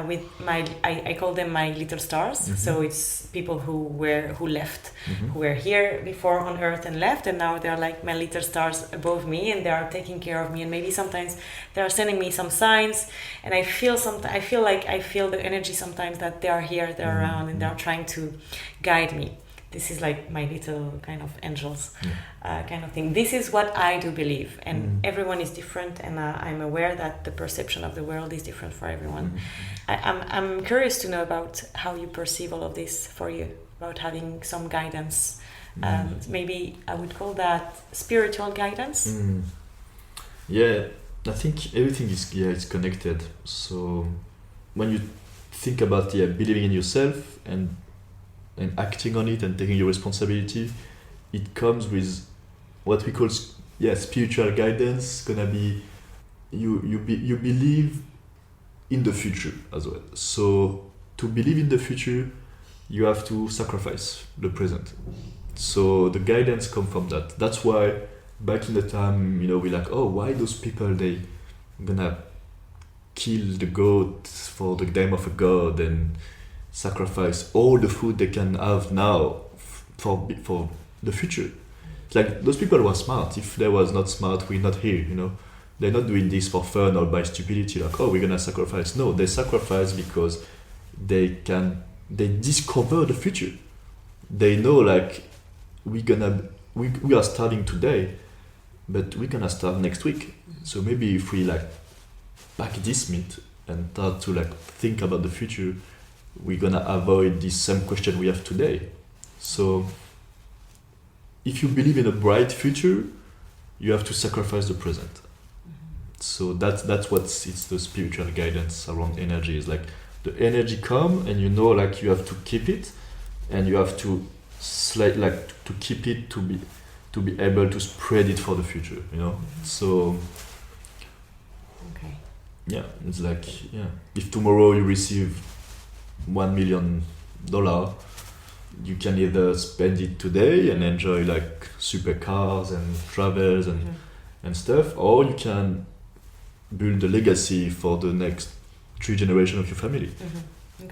with I call them my little stars. So it's people who left, who were here before on Earth and left, and now they're like my little stars above me, and they are taking care of me. And maybe sometimes they are sending me some signs, and I feel the energy sometimes that they are here, they're around, and they are trying to guide me. This is like my little kind of angels kind of thing. This is what I do believe, and everyone is different, and I'm aware that the perception of the world is different for everyone. I'm curious to know about how you perceive all of this for you, about having some guidance. Maybe I would call that spiritual guidance. Yeah, I think everything is connected. So when you think about believing in yourself and acting on it and taking your responsibility, it comes with what we call spiritual guidance. Gonna be you believe in the future as well. So to believe in the future, you have to sacrifice the present. So the guidance comes from that. That's why back in the time, we're like, oh, why those people, they gonna kill the goat for the name of a god and sacrifice all the food they can have now for the future. It's like those people were smart. If they was not smart, we're not here, They're not doing this for fun or by stupidity, like, oh, we're gonna sacrifice. No, they sacrifice because they discover the future. They know like we are starting today, but we're gonna start next week. So maybe if we like pack this meat and start to like think about the future, we're gonna avoid this same question we have today. So if you believe in a bright future, you have to sacrifice the present. So that's it's the spiritual guidance around energy. Is like the energy come, and like you have to keep it, and you have to to keep it to be able to spread it for the future. So it's like if tomorrow you receive $1 million, you can either spend it today and enjoy like supercars and travels and stuff, or you can build a legacy for the next 3 generations of your family,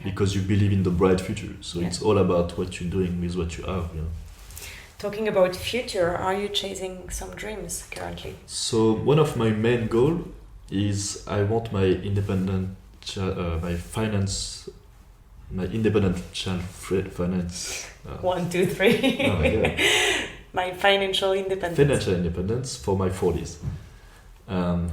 because you believe in the bright future. So it's all about what you're doing with what you have. Talking about future, are you chasing some dreams currently? So one of my main goals is I want my independent finance. 1, 2, 3. Oh, yeah. My financial independence. Financial independence for my 40s.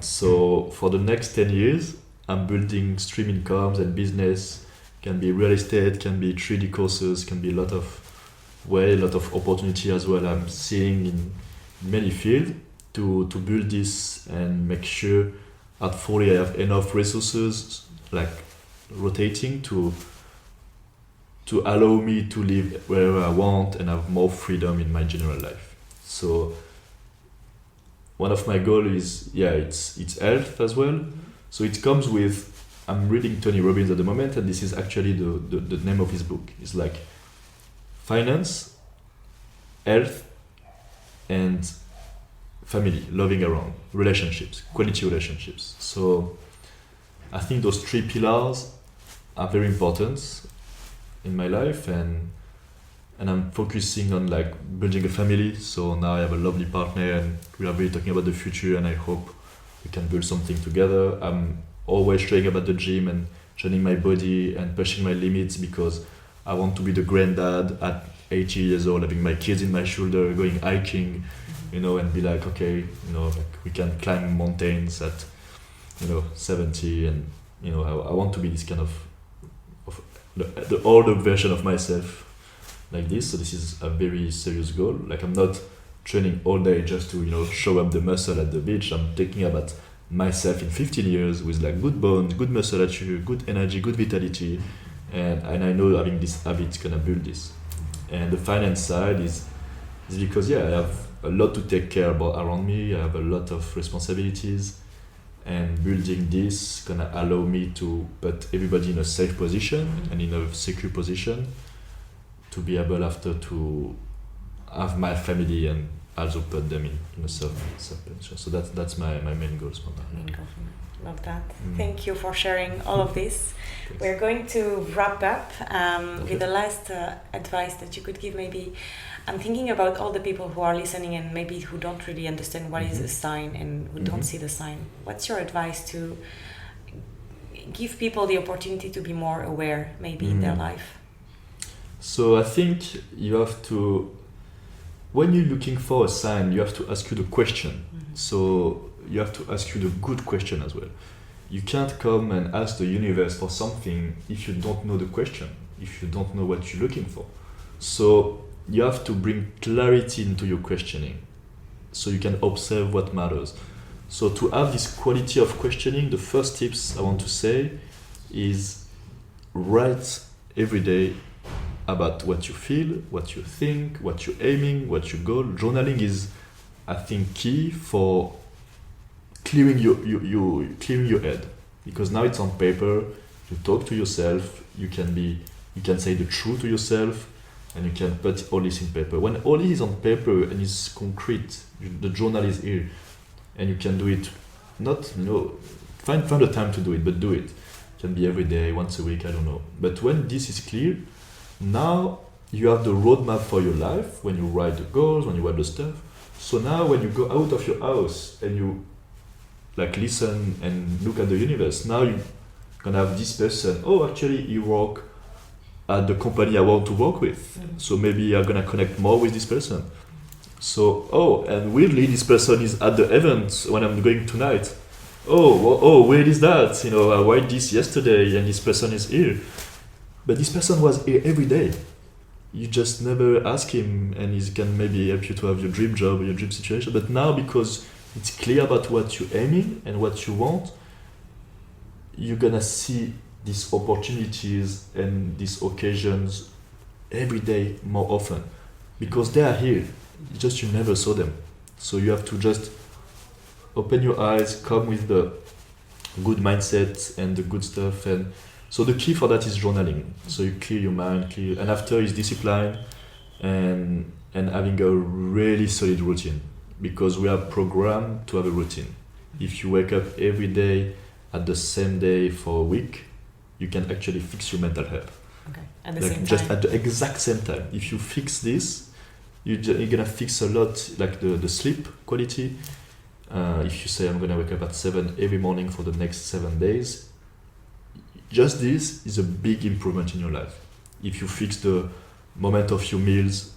So for the next 10 years, I'm building stream incomes and business. Can be real estate, can be 3D courses, can be a lot of opportunity as well. I'm seeing in many fields to build this and make sure at 40 I have enough resources, like rotating to allow me to live wherever I want and have more freedom in my general life. So one of my goals is, it's health as well. So it comes with, I'm reading Tony Robbins at the moment, and this is actually the name of his book. It's like finance, health, and family, loving around, relationships, quality relationships. So I think those 3 pillars are very important in my life, and I'm focusing on like building a family. So now I have a lovely partner, and we are really talking about the future, and I hope we can build something together. I'm always straying about the gym and training my body and pushing my limits, because I want to be the granddad at 80 years old, having my kids in my shoulder, going hiking, and be like, okay, like we can climb mountains at, 70, and I want to be this kind of the older version of myself like this. So this is a very serious goal. Like, I'm not training all day just to show up the muscle at the beach. I'm thinking about myself in 15 years with like good bones, good musculature, good energy, good vitality, and I know having this habit gonna build this. And the finance side is because I have a lot to take care about around me. I have a lot of responsibilities, and building this gonna allow me to put everybody in a safe position and in a secure position to be able after to have my family and also put them in a safe position. So that's my main goals for now. Love that. Thank you for sharing all of this. Thanks. We're going to wrap up with the last advice that you could give. Maybe I'm thinking about all the people who are listening and maybe who don't really understand what is a sign and who don't see the sign. What's your advice to give people the opportunity to be more aware maybe in their life? So I think you have to, when you're looking for a sign, you have to ask you the question. So you have to ask you the good question as well. You can't come and ask the universe for something if you don't know the question, if you don't know what you're looking for. So you have to bring clarity into your questioning so you can observe what matters. So to have this quality of questioning, the first tips I want to say is write every day about what you feel, what you think, what you're aiming, what your goal. Journaling is, I think, key for clearing your head, because now it's on paper. You talk to yourself. You can say the truth to yourself, and you can put all this in paper. When all this is on paper and is concrete, the journal is here, and you can do it. Not find the time to do it, but do it. It can be every day, once a week, I don't know. But when this is clear, now you have the roadmap for your life. When you write the goals, when you write the stuff. So now when you go out of your house and you like listen and look at the universe, now you're gonna have this person. Oh, actually, you work at the company I want to work with. So maybe I'm gonna connect more with this person. So, and weirdly, this person is at the event when I'm going tonight. Where is that? I wrote this yesterday and this person is here. But this person was here every day. You just never ask him, and he can maybe help you to have your dream job or your dream situation. But now, because it's clear about what you're aiming and what you want, you're gonna see these opportunities and these occasions every day more often, because they are here. It's just you never saw them. So you have to just open your eyes, come with the good mindset and the good stuff. And so the key for that is journaling. So you clear your mind, and after is discipline and having a really solid routine, because we are programmed to have a routine. If you wake up every day at the same day for a week, you can actually fix your mental health. Okay. At the like same just time. at the exact same time. If you fix this, you're gonna fix a lot, like the sleep quality. If you say I'm gonna wake up at 7 every morning for the next 7 days, just this is a big improvement in your life. If you fix the moment of your meals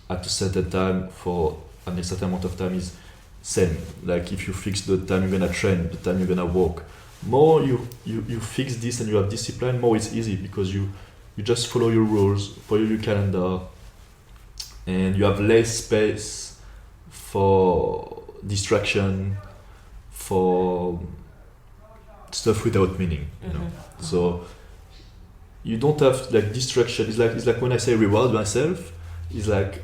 at a certain time for a certain amount of time, is same. Like if you fix the time you're gonna train, the time you're gonna walk, more you fix this and you have discipline, more it's easy, because you just follow your rules, follow your calendar, and you have less space for distraction, for stuff without meaning, you know. So you don't have like distraction. It's like when I say reward myself, it's like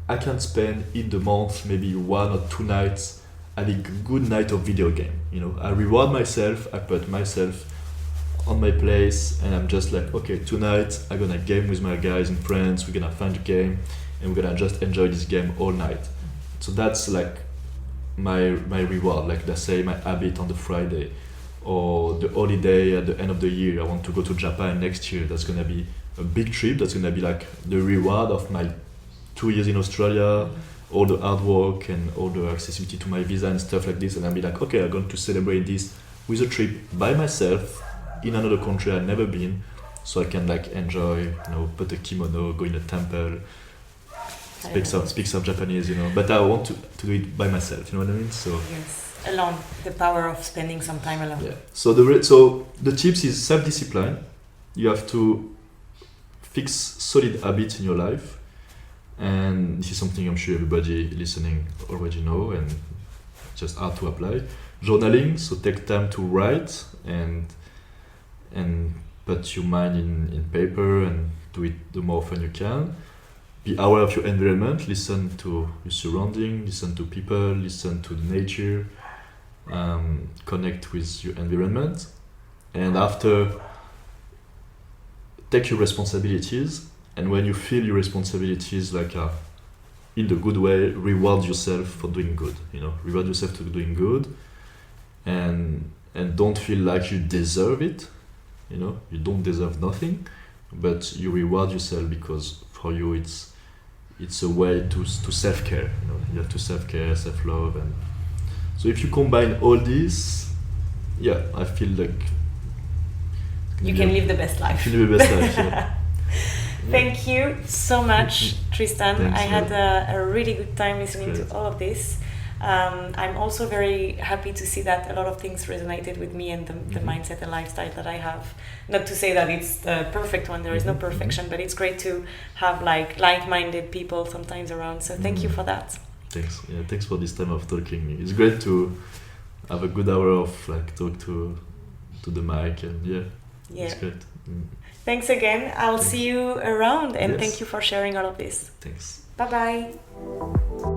I can spend in the month maybe 1 or 2 nights having a good night of video game. You know, I reward myself. I put myself on my place, and I'm just like, okay, tonight I'm gonna game with my guys and friends. We're gonna find a game, and we're gonna just enjoy this game all night. So that's like my reward. Like let's say my habit on the Friday, or the holiday at the end of the year. I want to go to Japan next year. That's gonna be a big trip. That's gonna be like the reward of my 2 years in Australia, all the hard work and all the accessibility to my visa and stuff like this. And I'll be like, okay, I'm going to celebrate this with a trip by myself in another country I've never been, so I can like enjoy, you know, put a kimono, go in a temple, speak some Japanese, you know. But I want to do it by myself. You know what I mean? So yes, alone. The power of spending some time alone. yeah. So the tips is self-discipline. You have to fix solid habits in your life, and this is something I'm sure everybody listening already know, and just hard to apply. Journaling, so take time to write and put your mind in paper and do it the more often you can. Be aware of your environment, listen to your surrounding, listen to people, listen to nature, connect with your environment, and after take your responsibilities, and when you feel your responsibilities like in the good way, reward yourself for doing good, you know, reward yourself to doing good, and don't feel like you deserve it. You know, you don't deserve nothing, but you reward yourself because for you it's a way to self-care. You know, you have to self-care, self-love, and so if you combine all this, yeah, I feel like you can live the best life. You live the best life. Yeah. Thank you so much, Tristan. Thanks, I had a really good time listening to all of this. I'm also very happy to see that a lot of things resonated with me and the mindset and lifestyle that I have. Not to say that it's the perfect one, there is no perfection, but it's great to have like-minded people sometimes around. So thank you for that. Thanks. Yeah, thanks for this time of talking. It's great to have a good hour of like talk to the mic, and yeah. It's great. Thanks again. I'll see you around, and yes. Thank you for sharing all of this. Thanks. Bye-bye.